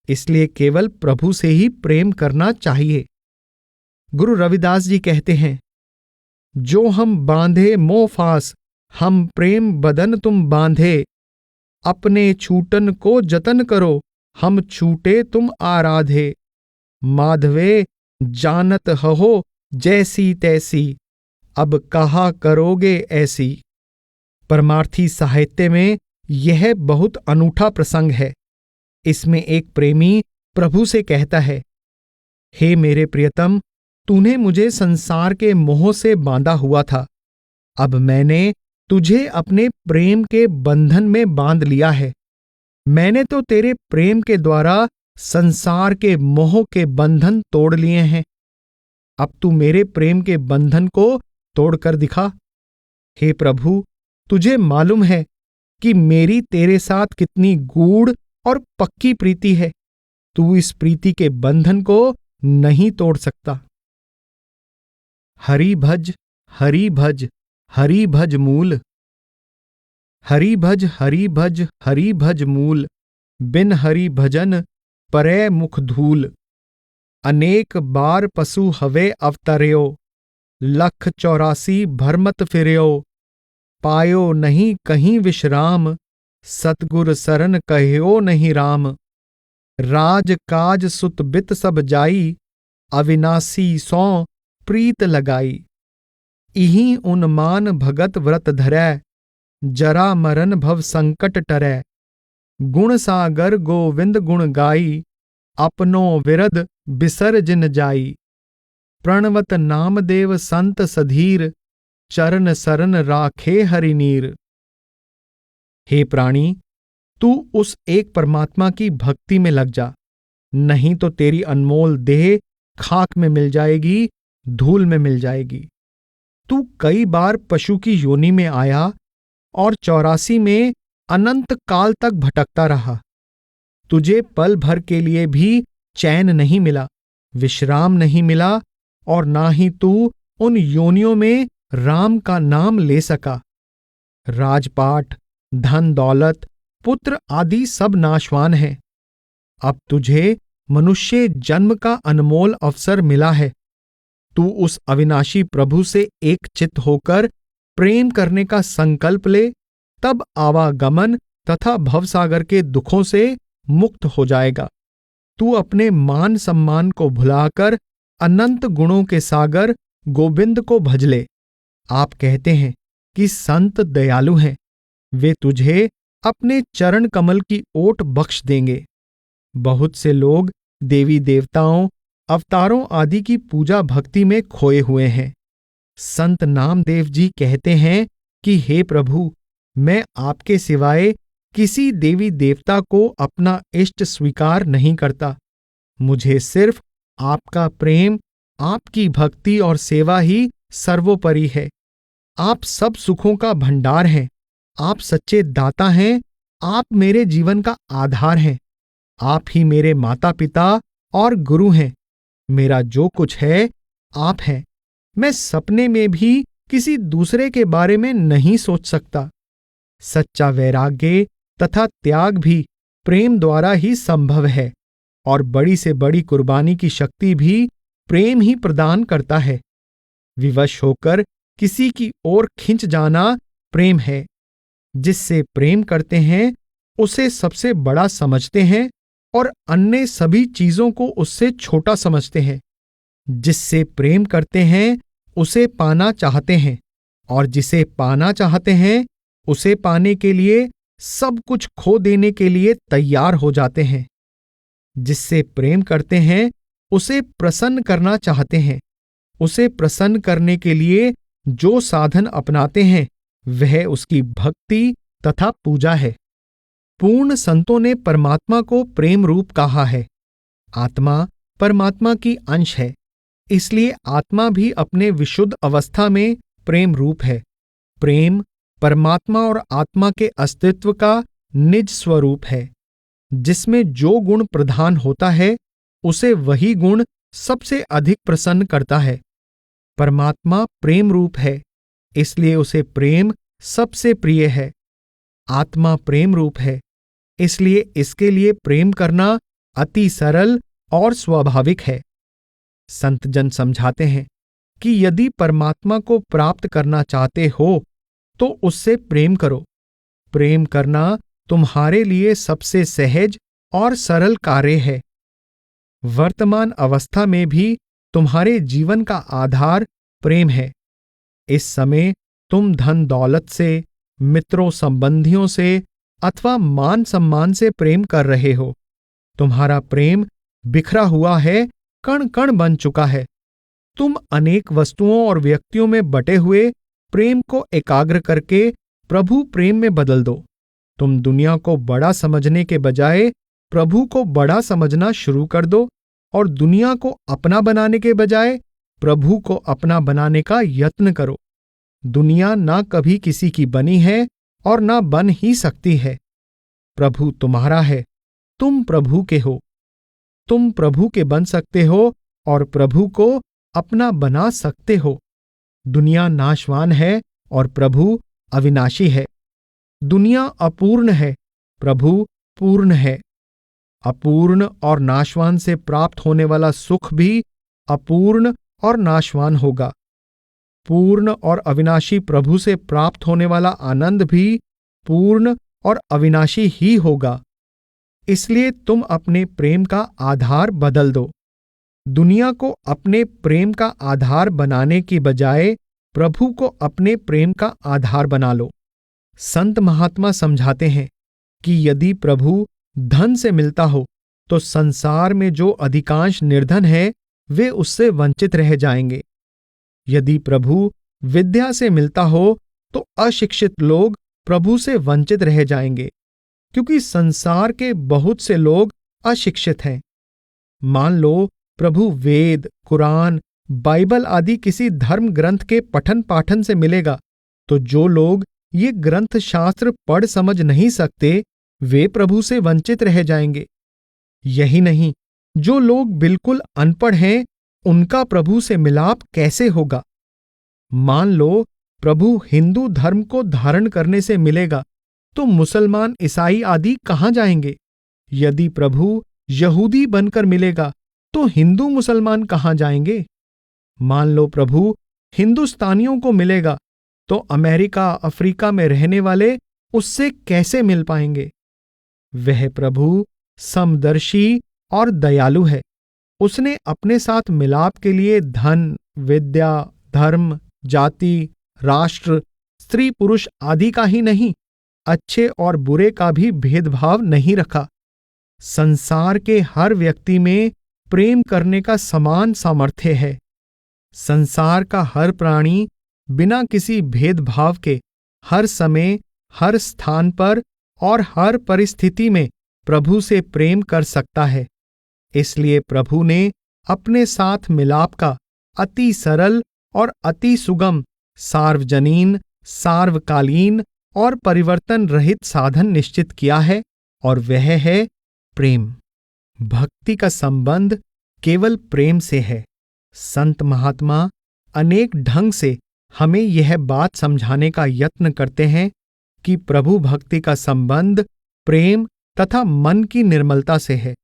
इसलिए केवल प्रभु से ही प्रेम करना चाहिए। गुरु रविदास जी कहते हैं, जो हम बांधे मोह फास, हम प्रेम बदन तुम बांधे, अपने छूटन को जतन करो, हम छूटे तुम आराधे। माधवे जानत हो जैसी तैसी, अब कहा करोगे ऐसी। परमार्थी साहित्य में यह बहुत अनूठा प्रसंग है। इसमें एक प्रेमी प्रभु से कहता है, हे मेरे प्रियतम, तूने मुझे संसार के मोह से बांधा हुआ था, अब मैंने तुझे अपने प्रेम के बंधन में बांध लिया है। मैंने तो तेरे प्रेम के द्वारा संसार के मोह के बंधन तोड़ लिए हैं। अब तू मेरे प्रेम के बंधन को तोड़कर दिखा। हे प्रभु, तुझे मालूम है कि मेरी तेरे साथ कितनी गूढ़ और पक्की प्रीति है। तू इस प्रीति के बंधन को नहीं तोड़ सकता। हरि भज, हरि भज, हरि भज मूल। हरि भज, हरि भज, हरि भज मूल। बिन हरि भजन परै मुख धूल। अनेक बार पशु हवे अवतर्यो, 184 भरमत फिर्यो। पायो नहीं कहीं विश्राम, सतगुर सरन कह्यो नहीं राम। राज काज सुत बित सब जाई, अविनाशी सौ प्रीत लगाई। इहीं उन्मान भगत व्रत धरै, जरा मरन भव संकट टरै। गुण सागर गोविंद गुण गाई, अपनो विरद बिसर जिन जाई। प्रणवत नामदेव संत सधीर, चरण सरन राखे हरिनीर। हे प्राणी, तू उस एक परमात्मा की भक्ति में लग जा, नहीं तो तेरी अनमोल देह खाक में मिल जाएगी, धूल में मिल जाएगी। तू कई बार पशु की योनि में आया और 84 में अनंत काल तक भटकता रहा। तुझे पल भर के लिए भी चैन नहीं मिला, विश्राम नहीं मिला, और ना ही तू उन योनियों में राम का नाम ले सका। राजपाट, धन दौलत, पुत्र आदि सब नाशवान हैं। अब तुझे मनुष्य जन्म का अनमोल अवसर मिला है। तू उस अविनाशी प्रभु से एक चित्त होकर प्रेम करने का संकल्प ले, तब आवागमन तथा भवसागर के दुखों से मुक्त हो जाएगा। तू अपने मान सम्मान को भुलाकर अनंत गुणों के सागर गोविंद को भज ले। आप कहते हैं कि संत दयालु हैं, वे तुझे अपने चरण कमल की ओट बख्श देंगे। बहुत से लोग देवी देवताओं, अवतारों आदि की पूजा भक्ति में खोए हुए हैं। संत नामदेव जी कहते हैं कि हे प्रभु, मैं आपके सिवाय किसी देवी देवता को अपना इष्ट स्वीकार नहीं करता। मुझे सिर्फ आपका प्रेम, आपकी भक्ति और सेवा ही सर्वोपरि है। आप सब सुखों का भंडार हैं। आप सच्चे दाता हैं। आप मेरे जीवन का आधार हैं। आप ही मेरे माता पिता और गुरु हैं। मेरा जो कुछ है आप हैं। मैं सपने में भी किसी दूसरे के बारे में नहीं सोच सकता। सच्चा वैराग्य तथा त्याग भी प्रेम द्वारा ही संभव है, और बड़ी से बड़ी कुर्बानी की शक्ति भी प्रेम ही प्रदान करता है। विवश होकर किसी की ओर खिंच जाना प्रेम है। जिससे प्रेम करते हैं उसे सबसे बड़ा समझते हैं और अन्य सभी चीजों को उससे छोटा समझते हैं। जिससे प्रेम करते हैं उसे पाना चाहते हैं, और जिसे पाना चाहते हैं उसे पाने के लिए सब कुछ खो देने के लिए तैयार हो जाते हैं। जिससे प्रेम करते हैं उसे प्रसन्न करना चाहते हैं। उसे प्रसन्न करने के लिए जो साधन अपनाते हैं वह उसकी भक्ति तथा पूजा है। पूर्ण संतों ने परमात्मा को प्रेम रूप कहा है। आत्मा परमात्मा की अंश है, इसलिए आत्मा भी अपने विशुद्ध अवस्था में प्रेम रूप है। प्रेम परमात्मा और आत्मा के अस्तित्व का निज स्वरूप है। जिसमें जो गुण प्रधान होता है उसे वही गुण सबसे अधिक प्रसन्न करता है। परमात्मा प्रेम रूप है, इसलिए उसे प्रेम सबसे प्रिय है। आत्मा प्रेम रूप है, इसलिए इसके लिए प्रेम करना अति सरल और स्वाभाविक है। संतजन समझाते हैं कि यदि परमात्मा को प्राप्त करना चाहते हो तो उससे प्रेम करो। प्रेम करना तुम्हारे लिए सबसे सहज और सरल कार्य है। वर्तमान अवस्था में भी तुम्हारे जीवन का आधार प्रेम है। इस समय तुम धन दौलत से, मित्रों संबंधियों से अथवा मान सम्मान से प्रेम कर रहे हो, तुम्हारा प्रेम बिखरा हुआ है, कण कण बन चुका है। तुम अनेक वस्तुओं और व्यक्तियों में बटे हुए प्रेम को एकाग्र करके प्रभु प्रेम में बदल दो। तुम दुनिया को बड़ा समझने के बजाय प्रभु को बड़ा समझना शुरू कर दो और दुनिया को अपना बनाने के बजाय प्रभु को अपना बनाने का यत्न करो। दुनिया ना कभी किसी की बनी है और ना बन ही सकती है। प्रभु तुम्हारा है, तुम प्रभु के हो। तुम प्रभु के बन सकते हो और प्रभु को अपना बना सकते हो। दुनिया नाशवान है और प्रभु अविनाशी है। दुनिया अपूर्ण है, प्रभु पूर्ण है। अपूर्ण और नाशवान से प्राप्त होने वाला सुख भी अपूर्ण और नाशवान होगा। पूर्ण और अविनाशी प्रभु से प्राप्त होने वाला आनंद भी पूर्ण और अविनाशी ही होगा। इसलिए तुम अपने प्रेम का आधार बदल दो। दुनिया को अपने प्रेम का आधार बनाने की बजाय प्रभु को अपने प्रेम का आधार बना लो। संत महात्मा समझाते हैं कि यदि प्रभु धन से मिलता हो तो संसार में जो अधिकांश निर्धन है वे उससे वंचित रह जाएंगे। यदि प्रभु विद्या से मिलता हो तो अशिक्षित लोग प्रभु से वंचित रह जाएंगे, क्योंकि संसार के बहुत से लोग अशिक्षित हैं। मान लो प्रभु वेद, कुरान, बाइबल आदि किसी धर्म ग्रंथ के पठन पाठन से मिलेगा, तो जो लोग ये ग्रंथ शास्त्र पढ़ समझ नहीं सकते वे प्रभु से वंचित रह जाएंगे। यही नहीं, जो लोग बिल्कुल अनपढ़ हैं उनका प्रभु से मिलाप कैसे होगा। मान लो प्रभु हिंदू धर्म को धारण करने से मिलेगा, तो मुसलमान, ईसाई आदि कहां जाएंगे। यदि प्रभु यहूदी बनकर मिलेगा तो हिंदू मुसलमान कहां जाएंगे। मान लो प्रभु हिंदुस्तानियों को मिलेगा तो अमेरिका, अफ्रीका में रहने वाले उससे कैसे मिल पाएंगे। वह प्रभु समदर्शी और दयालु है। उसने अपने साथ मिलाप के लिए धन, विद्या, धर्म, जाति, राष्ट्र, स्त्री पुरुष आदि का ही नहीं, अच्छे और बुरे का भी भेदभाव नहीं रखा। संसार के हर व्यक्ति में प्रेम करने का समान सामर्थ्य है। संसार का हर प्राणी बिना किसी भेदभाव के हर समय, हर स्थान पर और हर परिस्थिति में प्रभु से प्रेम कर सकता है। इसलिए प्रभु ने अपने साथ मिलाप का अति सरल और अति सुगम, सार्वजनीन, सार्वकालीन और परिवर्तन रहित साधन निश्चित किया है, और वह है प्रेम। भक्ति का संबंध केवल प्रेम से है। संत महात्मा अनेक ढंग से हमें यह बात समझाने का यत्न करते हैं कि प्रभु भक्ति का संबंध प्रेम तथा मन की निर्मलता से है।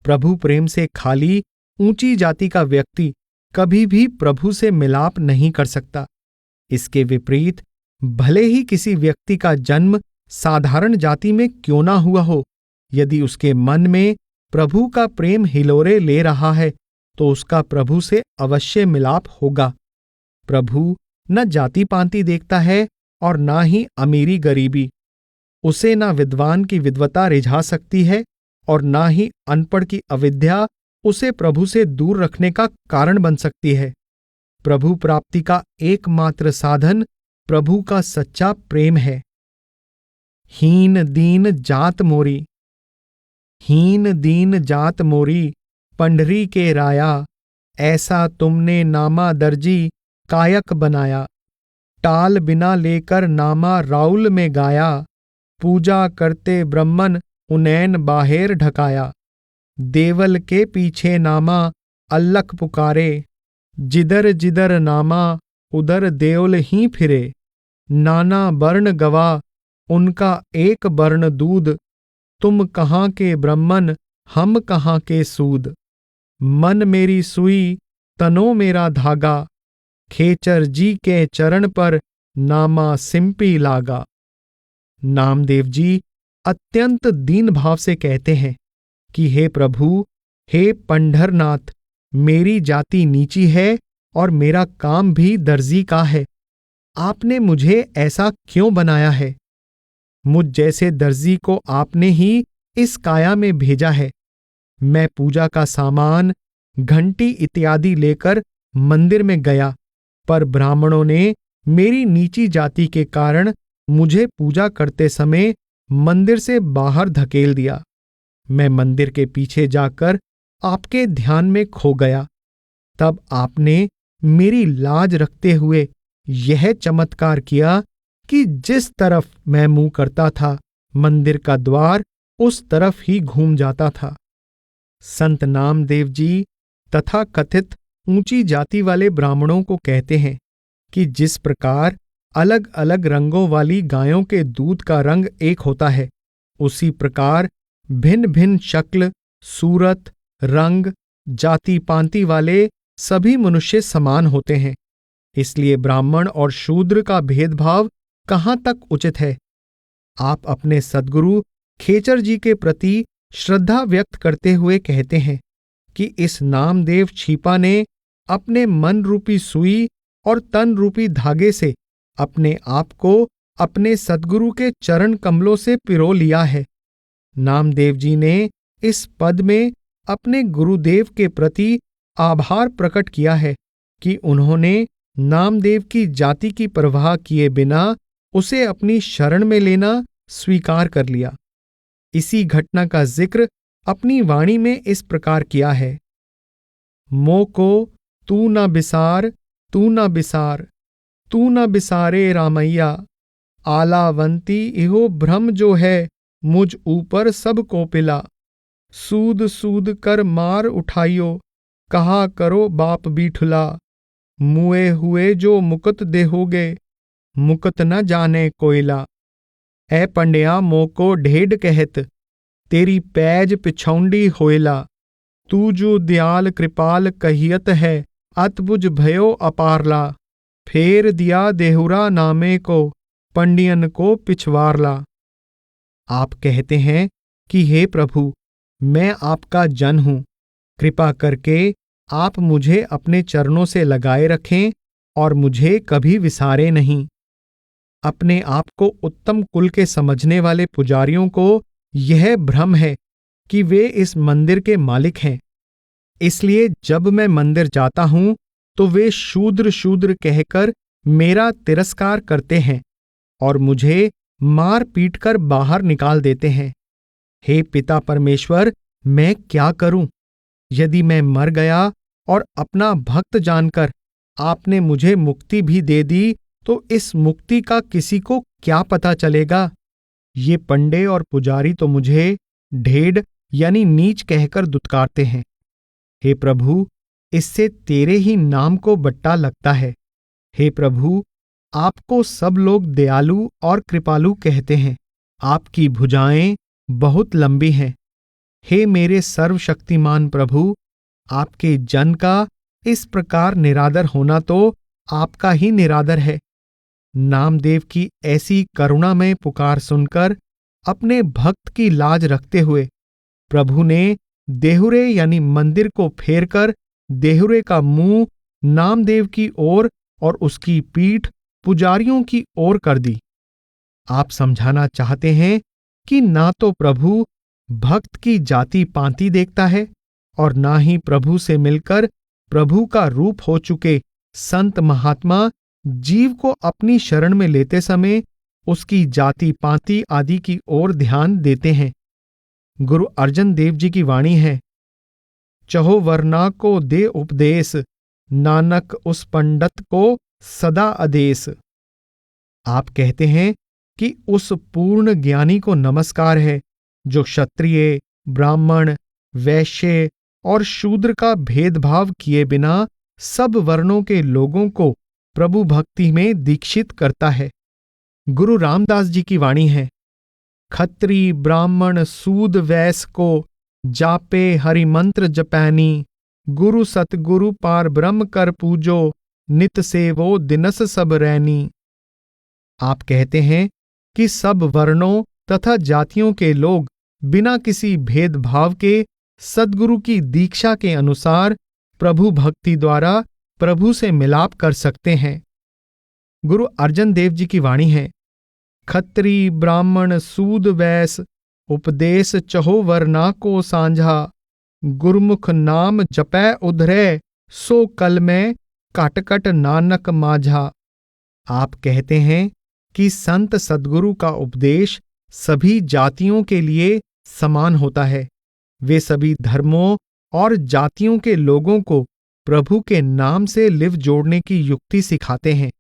प्रभु प्रेम से खाली ऊंची जाति का व्यक्ति कभी भी प्रभु से मिलाप नहीं कर सकता। इसके विपरीत, भले ही किसी व्यक्ति का जन्म साधारण जाति में क्यों ना हुआ हो, यदि उसके मन में प्रभु का प्रेम हिलोरे ले रहा है तो उसका प्रभु से अवश्य मिलाप होगा। प्रभु न जाति पांति देखता है और ना ही अमीरी गरीबी। उसे ना विद्वान की विद्वता रिझा सकती है और ना ही अनपढ़ की अविद्या उसे प्रभु से दूर रखने का कारण बन सकती है। प्रभु प्राप्ति का एकमात्र साधन प्रभु का सच्चा प्रेम है। हीन दीन जात मोरी, हीन दीन जात मोरी, पंडरी के राया, ऐसा तुमने नामा दर्जी कायक बनाया। टाल बिना लेकर नामा राउल में गाया, पूजा करते ब्रह्मन उनैन बाहेर ढकाया। देवल के पीछे नामा अल्लख पुकारे, जिधर जिधर नामा उधर देवल ही फिरे। नाना वर्ण गवा उनका एक वर्ण दूध, तुम कहाँ के ब्रह्मन हम कहाँ के सूद। मन मेरी सुई तनो मेरा धागा, खेचर जी के चरण पर नामा सिंपी लागा। नामदेव जी अत्यंत दीन भाव से कहते हैं कि हे प्रभु, हे पंढरनाथ, मेरी जाति नीची है और मेरा काम भी दर्जी का है। आपने मुझे ऐसा क्यों बनाया है? मुझ जैसे दर्जी को आपने ही इस काया में भेजा है मैं पूजा का सामान, घंटी इत्यादि लेकर मंदिर में गया, पर ब्राह्मणों ने मेरी नीची जाति के कारण मुझे पूजा करते समय मंदिर से बाहर धकेल दिया। मैं मंदिर के पीछे जाकर आपके ध्यान में खो गया। तब आपने मेरी लाज रखते हुए यह चमत्कार किया कि जिस तरफ मैं मुंह करता था, मंदिर का द्वार उस तरफ ही घूम जाता था। संत नामदेव जी तथा कथित ऊंची जाति वाले ब्राह्मणों को कहते हैं कि जिस प्रकार अलग अलग रंगों वाली गायों के दूध का रंग एक होता है, उसी प्रकार भिन्न भिन्न शक्ल, सूरत, रंग, जाति पांति वाले सभी मनुष्य समान होते हैं। इसलिए ब्राह्मण और शूद्र का भेदभाव कहाँ तक उचित है? आप अपने सद्गुरु खेचर जी के प्रति श्रद्धा व्यक्त करते हुए कहते हैं कि इस नामदेव छिपा ने अपने मन रूपी सुई और तन रूपी धागे से अपने आप को अपने सद्गुरु के चरण कमलों से पिरो लिया है। नामदेव जी ने इस पद में अपने गुरुदेव के प्रति आभार प्रकट किया है कि उन्होंने नामदेव की जाति की परवाह किए बिना उसे अपनी शरण में लेना स्वीकार कर लिया। इसी घटना का जिक्र अपनी वाणी में इस प्रकार किया है। मोको तू न बिसार, तू न बिसार, तू न बिसारे रामैया, आलावंती इहो भ्रम जो है मुझ ऊपर सब को पिला। सूद सूद कर मार उठाइयो, कहा करो बाप बीठुला। मुए हुए जो मुकत देहोगे, मुकत न जाने कोयला। ऐ पंड्या मोको ढेड कहत, तेरी पैज पिछौंडी होयला। तू जो दयाल कृपाल कहियत है, अतबुझ भयो अपारला। फेर दिया देहुरा नामे को, पंडियन को पिछवारला। आप कहते हैं कि हे प्रभु, मैं आपका जन हूं, कृपा करके आप मुझे अपने चरणों से लगाए रखें और मुझे कभी विसारे नहीं। अपने आप को उत्तम कुल के समझने वाले पुजारियों को यह भ्रम है कि वे इस मंदिर के मालिक हैं। इसलिए जब मैं मंदिर जाता हूं तो वे शूद्र शूद्र कहकर मेरा तिरस्कार करते हैं और मुझे मार पीट कर बाहर निकाल देते हैं। हे पिता परमेश्वर, मैं क्या करूं? यदि मैं मर गया और अपना भक्त जानकर आपने मुझे मुक्ति भी दे दी, तो इस मुक्ति का किसी को क्या पता चलेगा? ये पंडे और पुजारी तो मुझे ढेड यानी नीच कहकर दुत्कारते हैं। हे प्रभु, इससे तेरे ही नाम को बट्टा लगता है। हे प्रभु, आपको सब लोग दयालु और कृपालु कहते हैं। आपकी भुजाएं बहुत लंबी हैं। हे मेरे सर्वशक्तिमान प्रभु, आपके जन का इस प्रकार निरादर होना तो आपका ही निरादर है। नामदेव की ऐसी करुणामय पुकार सुनकर अपने भक्त की लाज रखते हुए प्रभु ने देहुरे यानी मंदिर को फेरकर देहुरे का मुंह नामदेव की ओर और उसकी पीठ पुजारियों की ओर कर दी। आप समझाना चाहते हैं कि ना तो प्रभु भक्त की जाति पांति देखता है और ना ही प्रभु से मिलकर प्रभु का रूप हो चुके संत महात्मा जीव को अपनी शरण में लेते समय उसकी जाति पांति आदि की ओर ध्यान देते हैं। गुरु अर्जन देव जी की वाणी है, चहो वर्ना को दे उपदेश, नानक उस पंडित को सदा आदेश। आप कहते हैं कि उस पूर्ण ज्ञानी को नमस्कार है जो क्षत्रिय, ब्राह्मण, वैश्य और शूद्र का भेदभाव किए बिना सब वर्णों के लोगों को प्रभु भक्ति में दीक्षित करता है। गुरु रामदास जी की वाणी है, खत्री ब्राह्मण सूद वैस को, जापे हरि मंत्र जपैनी, गुरु सतगुरु पार ब्रह्म कर पूजो, नित सेवो दिनस सब रैनी। आप कहते हैं कि सब वर्णों तथा जातियों के लोग बिना किसी भेदभाव के सद्गुरु की दीक्षा के अनुसार प्रभु भक्ति द्वारा प्रभु से मिलाप कर सकते हैं। गुरु अर्जन देव जी की वाणी है, खत्री ब्राह्मण सूद वैस, उपदेश चहो वर्ना को सांझा, गुरमुख नाम जपै उधरै, सो कल में काटकट नानक माझा। आप कहते हैं कि संत सद्गुरु का उपदेश सभी जातियों के लिए समान होता है। वे सभी धर्मों और जातियों के लोगों को प्रभु के नाम से लिव जोड़ने की युक्ति सिखाते हैं।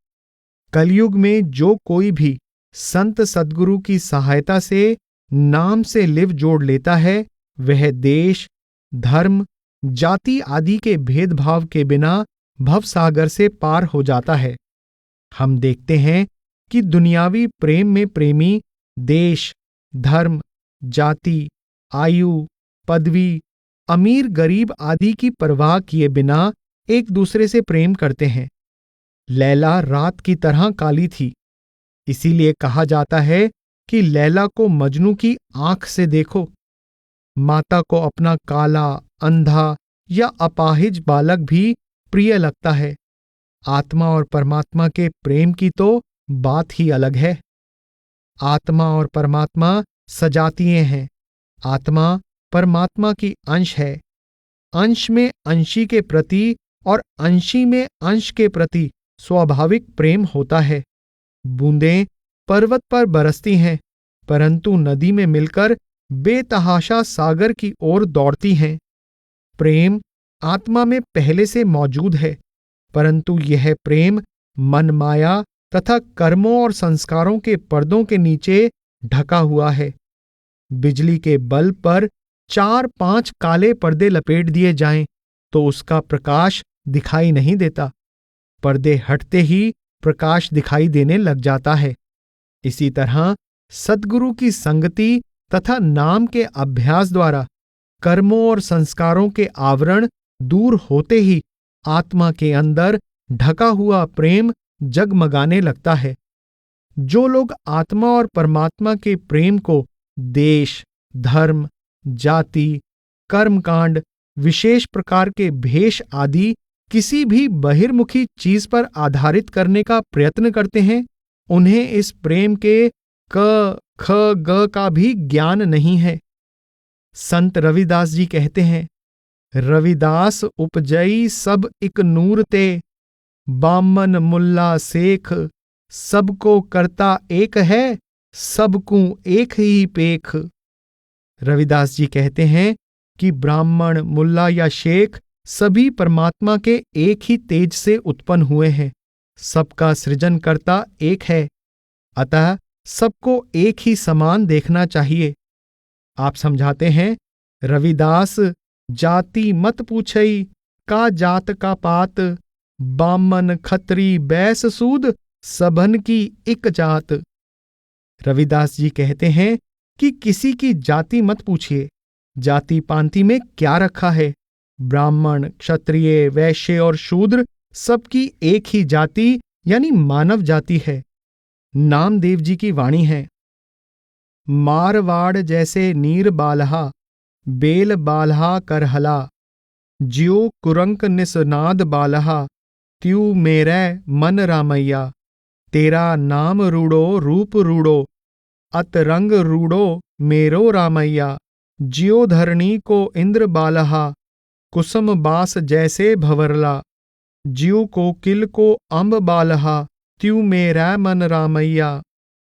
कलयुग में जो कोई भी संत सद्गुरु की सहायता से नाम से लिव जोड़ लेता है, वह देश, धर्म, जाति आदि के भेदभाव के बिना भवसागर से पार हो जाता है। हम देखते हैं कि दुनियावी प्रेम में प्रेमी देश, धर्म, जाति, आयु, पदवी, अमीर गरीब आदि की परवाह किए बिना एक दूसरे से प्रेम करते हैं। लैला रात की तरह काली थी, इसीलिए कहा जाता है कि लैला को मजनू की आंख से देखो। माता को अपना काला, अंधा या अपाहिज बालक भी प्रिय लगता है। आत्मा और परमात्मा के प्रेम की तो बात ही अलग है। आत्मा और परमात्मा सजातीय हैं। आत्मा परमात्मा की अंश है। अंश में अंशी के प्रति और अंशी में अंश के प्रति स्वाभाविक प्रेम होता है। बूंदें पर्वत पर बरसती हैं, परंतु नदी में मिलकर बेतहाशा सागर की ओर दौड़ती हैं। प्रेम आत्मा में पहले से मौजूद है, परंतु यह प्रेम मनमाया तथा कर्मों और संस्कारों के पर्दों के नीचे ढका हुआ है। बिजली के बल्ब पर 4-5 काले पर्दे लपेट दिए जाएं तो उसका प्रकाश दिखाई नहीं देता। पर्दे हटते ही प्रकाश दिखाई देने लग जाता है। इसी तरह सद्गुरु की संगति तथा नाम के अभ्यास द्वारा कर्मों और संस्कारों के आवरण दूर होते ही आत्मा के अंदर ढका हुआ प्रेम जगमगाने लगता है। जो लोग आत्मा और परमात्मा के प्रेम को देश, धर्म, जाति, कर्मकांड, विशेष प्रकार के भेष आदि किसी भी बहिर्मुखी चीज पर आधारित करने का प्रयत्न करते हैं, उन्हें इस प्रेम के क, ख, ग का भी ज्ञान नहीं है। संत रविदास जी कहते हैं, रविदास उपजई सब इक नूर ते, बामन मुल्ला शेख, सबको करता एक है, सबकू एक ही पेख। रविदास जी कहते हैं कि ब्राह्मण, मुल्ला या शेख सभी परमात्मा के एक ही तेज से उत्पन्न हुए हैं। सबका सृजनकर्ता एक है, अतः सबको एक ही समान देखना चाहिए। आप समझाते हैं, रविदास जाति मत पूछई, का जात का पात, बामन खत्री बैस सूद, सबन की इक जात। रविदास जी कहते हैं कि किसी की जाति मत पूछिए। जाति पांति में क्या रखा है? ब्राह्मण, क्षत्रिय, वैश्य और शूद्र सबकी एक ही जाति यानी मानव जाति है। नामदेव जी की वाणी है, मारवाड़ जैसे नीर बालहा, बेल बालहा करहला, ज्यो कुरंक निसनाद बालहा, त्यू मेरे मन रामैया। तेरा नाम रूड़ो रूप रूड़ो, अतरंग रूड़ो मेरो रामैया। ज्यो धरणी को इंद्र बालहा, कुसुम बास जैसे भवरला। ज्यो कोकिल को अम्ब बालहा, त्यू मेरा मन रामैया।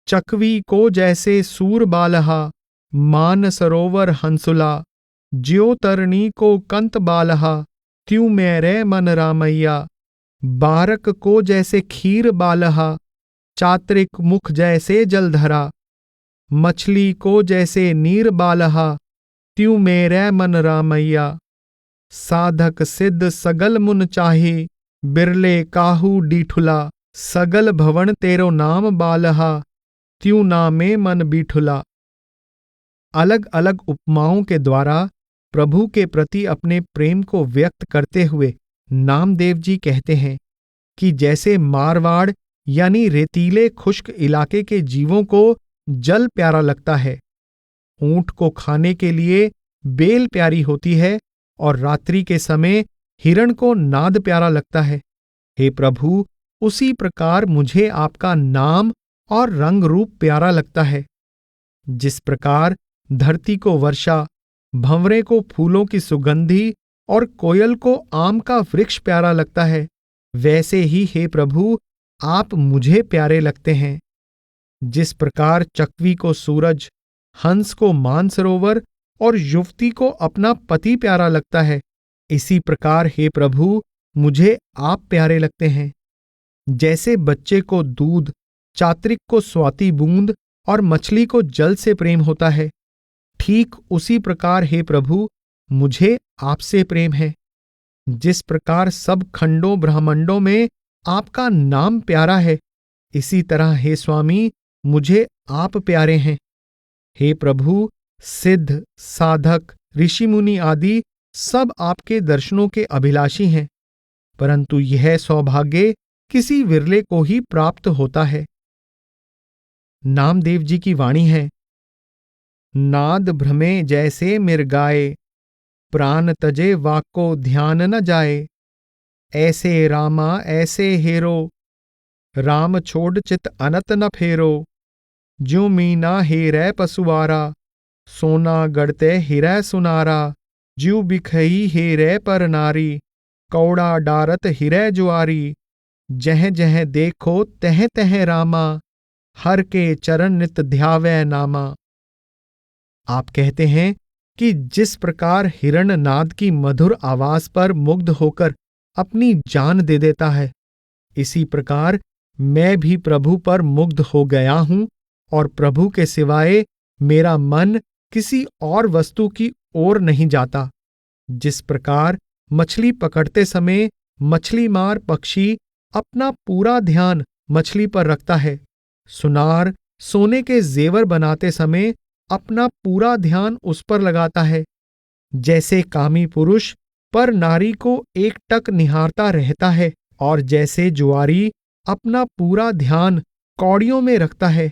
चकवी को जैसे सूर बालहा, मान सरोवर हंसुला। ज्यो तरणी को कंत बालहा, त्यू मेरे मन रामैया। बारक को जैसे खीर बालहा, चात्रिक मुख जैसे जलधरा। मछली को जैसे नीर बालहा, त्यू मेरे मन रामैया। साधक सिद्ध सगल मुन चाहे, बिरले काहू डीठुला। सगल भवन तेरो नाम बालहा, त्यू नामे मन बीठुला। अलग अलग उपमाओं के द्वारा प्रभु के प्रति अपने प्रेम को व्यक्त करते हुए नामदेव जी कहते हैं कि जैसे मारवाड़ यानी रेतीले खुश्क इलाके के जीवों को जल प्यारा लगता है, ऊंट को खाने के लिए बेल प्यारी होती है और रात्रि के समय हिरण को नाद प्यारा लगता है, हे प्रभु, उसी प्रकार मुझे आपका नाम और रंग रूप प्यारा लगता है। जिस प्रकार धरती को वर्षा, भंवरे को फूलों की सुगंधी और कोयल को आम का वृक्ष प्यारा लगता है, वैसे ही हे प्रभु आप मुझे प्यारे लगते हैं। जिस प्रकार चकवी को सूरज, हंस को मानसरोवर और युवती को अपना पति प्यारा लगता है, इसी प्रकार हे प्रभु मुझे आप प्यारे लगते हैं। जैसे बच्चे को दूध, चात्रिक को स्वाति बूंद और मछली को जल से प्रेम होता है, ठीक उसी प्रकार हे प्रभु मुझे आपसे प्रेम है। जिस प्रकार सब खंडों ब्रह्मांडों में आपका नाम प्यारा है, इसी तरह हे स्वामी मुझे आप प्यारे हैं। हे प्रभु सिद्ध, साधक, ऋषि मुनि आदि सब आपके दर्शनों के अभिलाषी हैं, परंतु यह सौभाग्य किसी विरले को ही प्राप्त होता है। नामदेव जी की वाणी है, नाद भ्रमे जैसे मिर्गाए, प्राण तजे वाको ध्यान न जाए। ऐसे रामा ऐसे हेरो, राम छोड़ चित अनत न फेरो। ज्यों मीना हेरै पसुआरा, सोना गढ़ते हिरै सुनारा। ज्यों बिखई हेरै पर नारी, कौड़ा डारत हिरै जुआरी। जह जह देखो तह तह रामा, हर के चरण नित ध्यावै नामा। आप कहते हैं कि जिस प्रकार हिरण नाद की मधुर आवाज पर मुग्ध होकर अपनी जान दे देता है, इसी प्रकार मैं भी प्रभु पर मुग्ध हो गया हूं और प्रभु के सिवाय मेरा मन किसी और वस्तु की ओर नहीं जाता। जिस प्रकार मछली पकड़ते समय मछली मार पक्षी अपना पूरा ध्यान मछली पर रखता है, सुनार सोने के जेवर बनाते समय अपना पूरा ध्यान उस पर लगाता है, जैसे कामी पुरुष पर नारी को एकटक निहारता रहता है और जैसे जुआरी अपना पूरा ध्यान कौड़ियों में रखता है,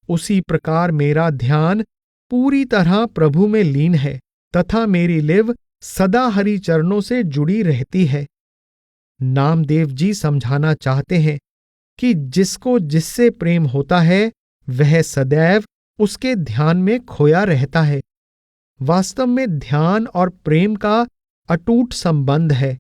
उसी प्रकार मेरा ध्यान पूरी तरह प्रभु में लीन है तथा मेरी लिव सदा हरि चरणों से जुड़ी रहती है। नामदेव जी समझाना चाहते हैं कि जिसको जिससे प्रेम होता है वह सदैव उसके ध्यान में खोया रहता है। वास्तव में ध्यान और प्रेम का अटूट संबंध है।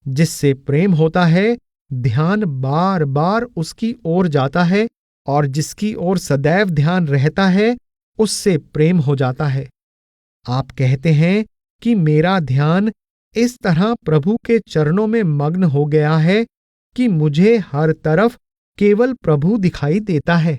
जिससे प्रेम होता है, ध्यान बार बार उसकी ओर जाता है और जिसकी ओर सदैव ध्यान रहता है उससे प्रेम हो जाता है। आप कहते हैं कि मेरा ध्यान इस तरह प्रभु के चरणों में मग्न हो गया है कि मुझे हर तरफ केवल प्रभु दिखाई देता है।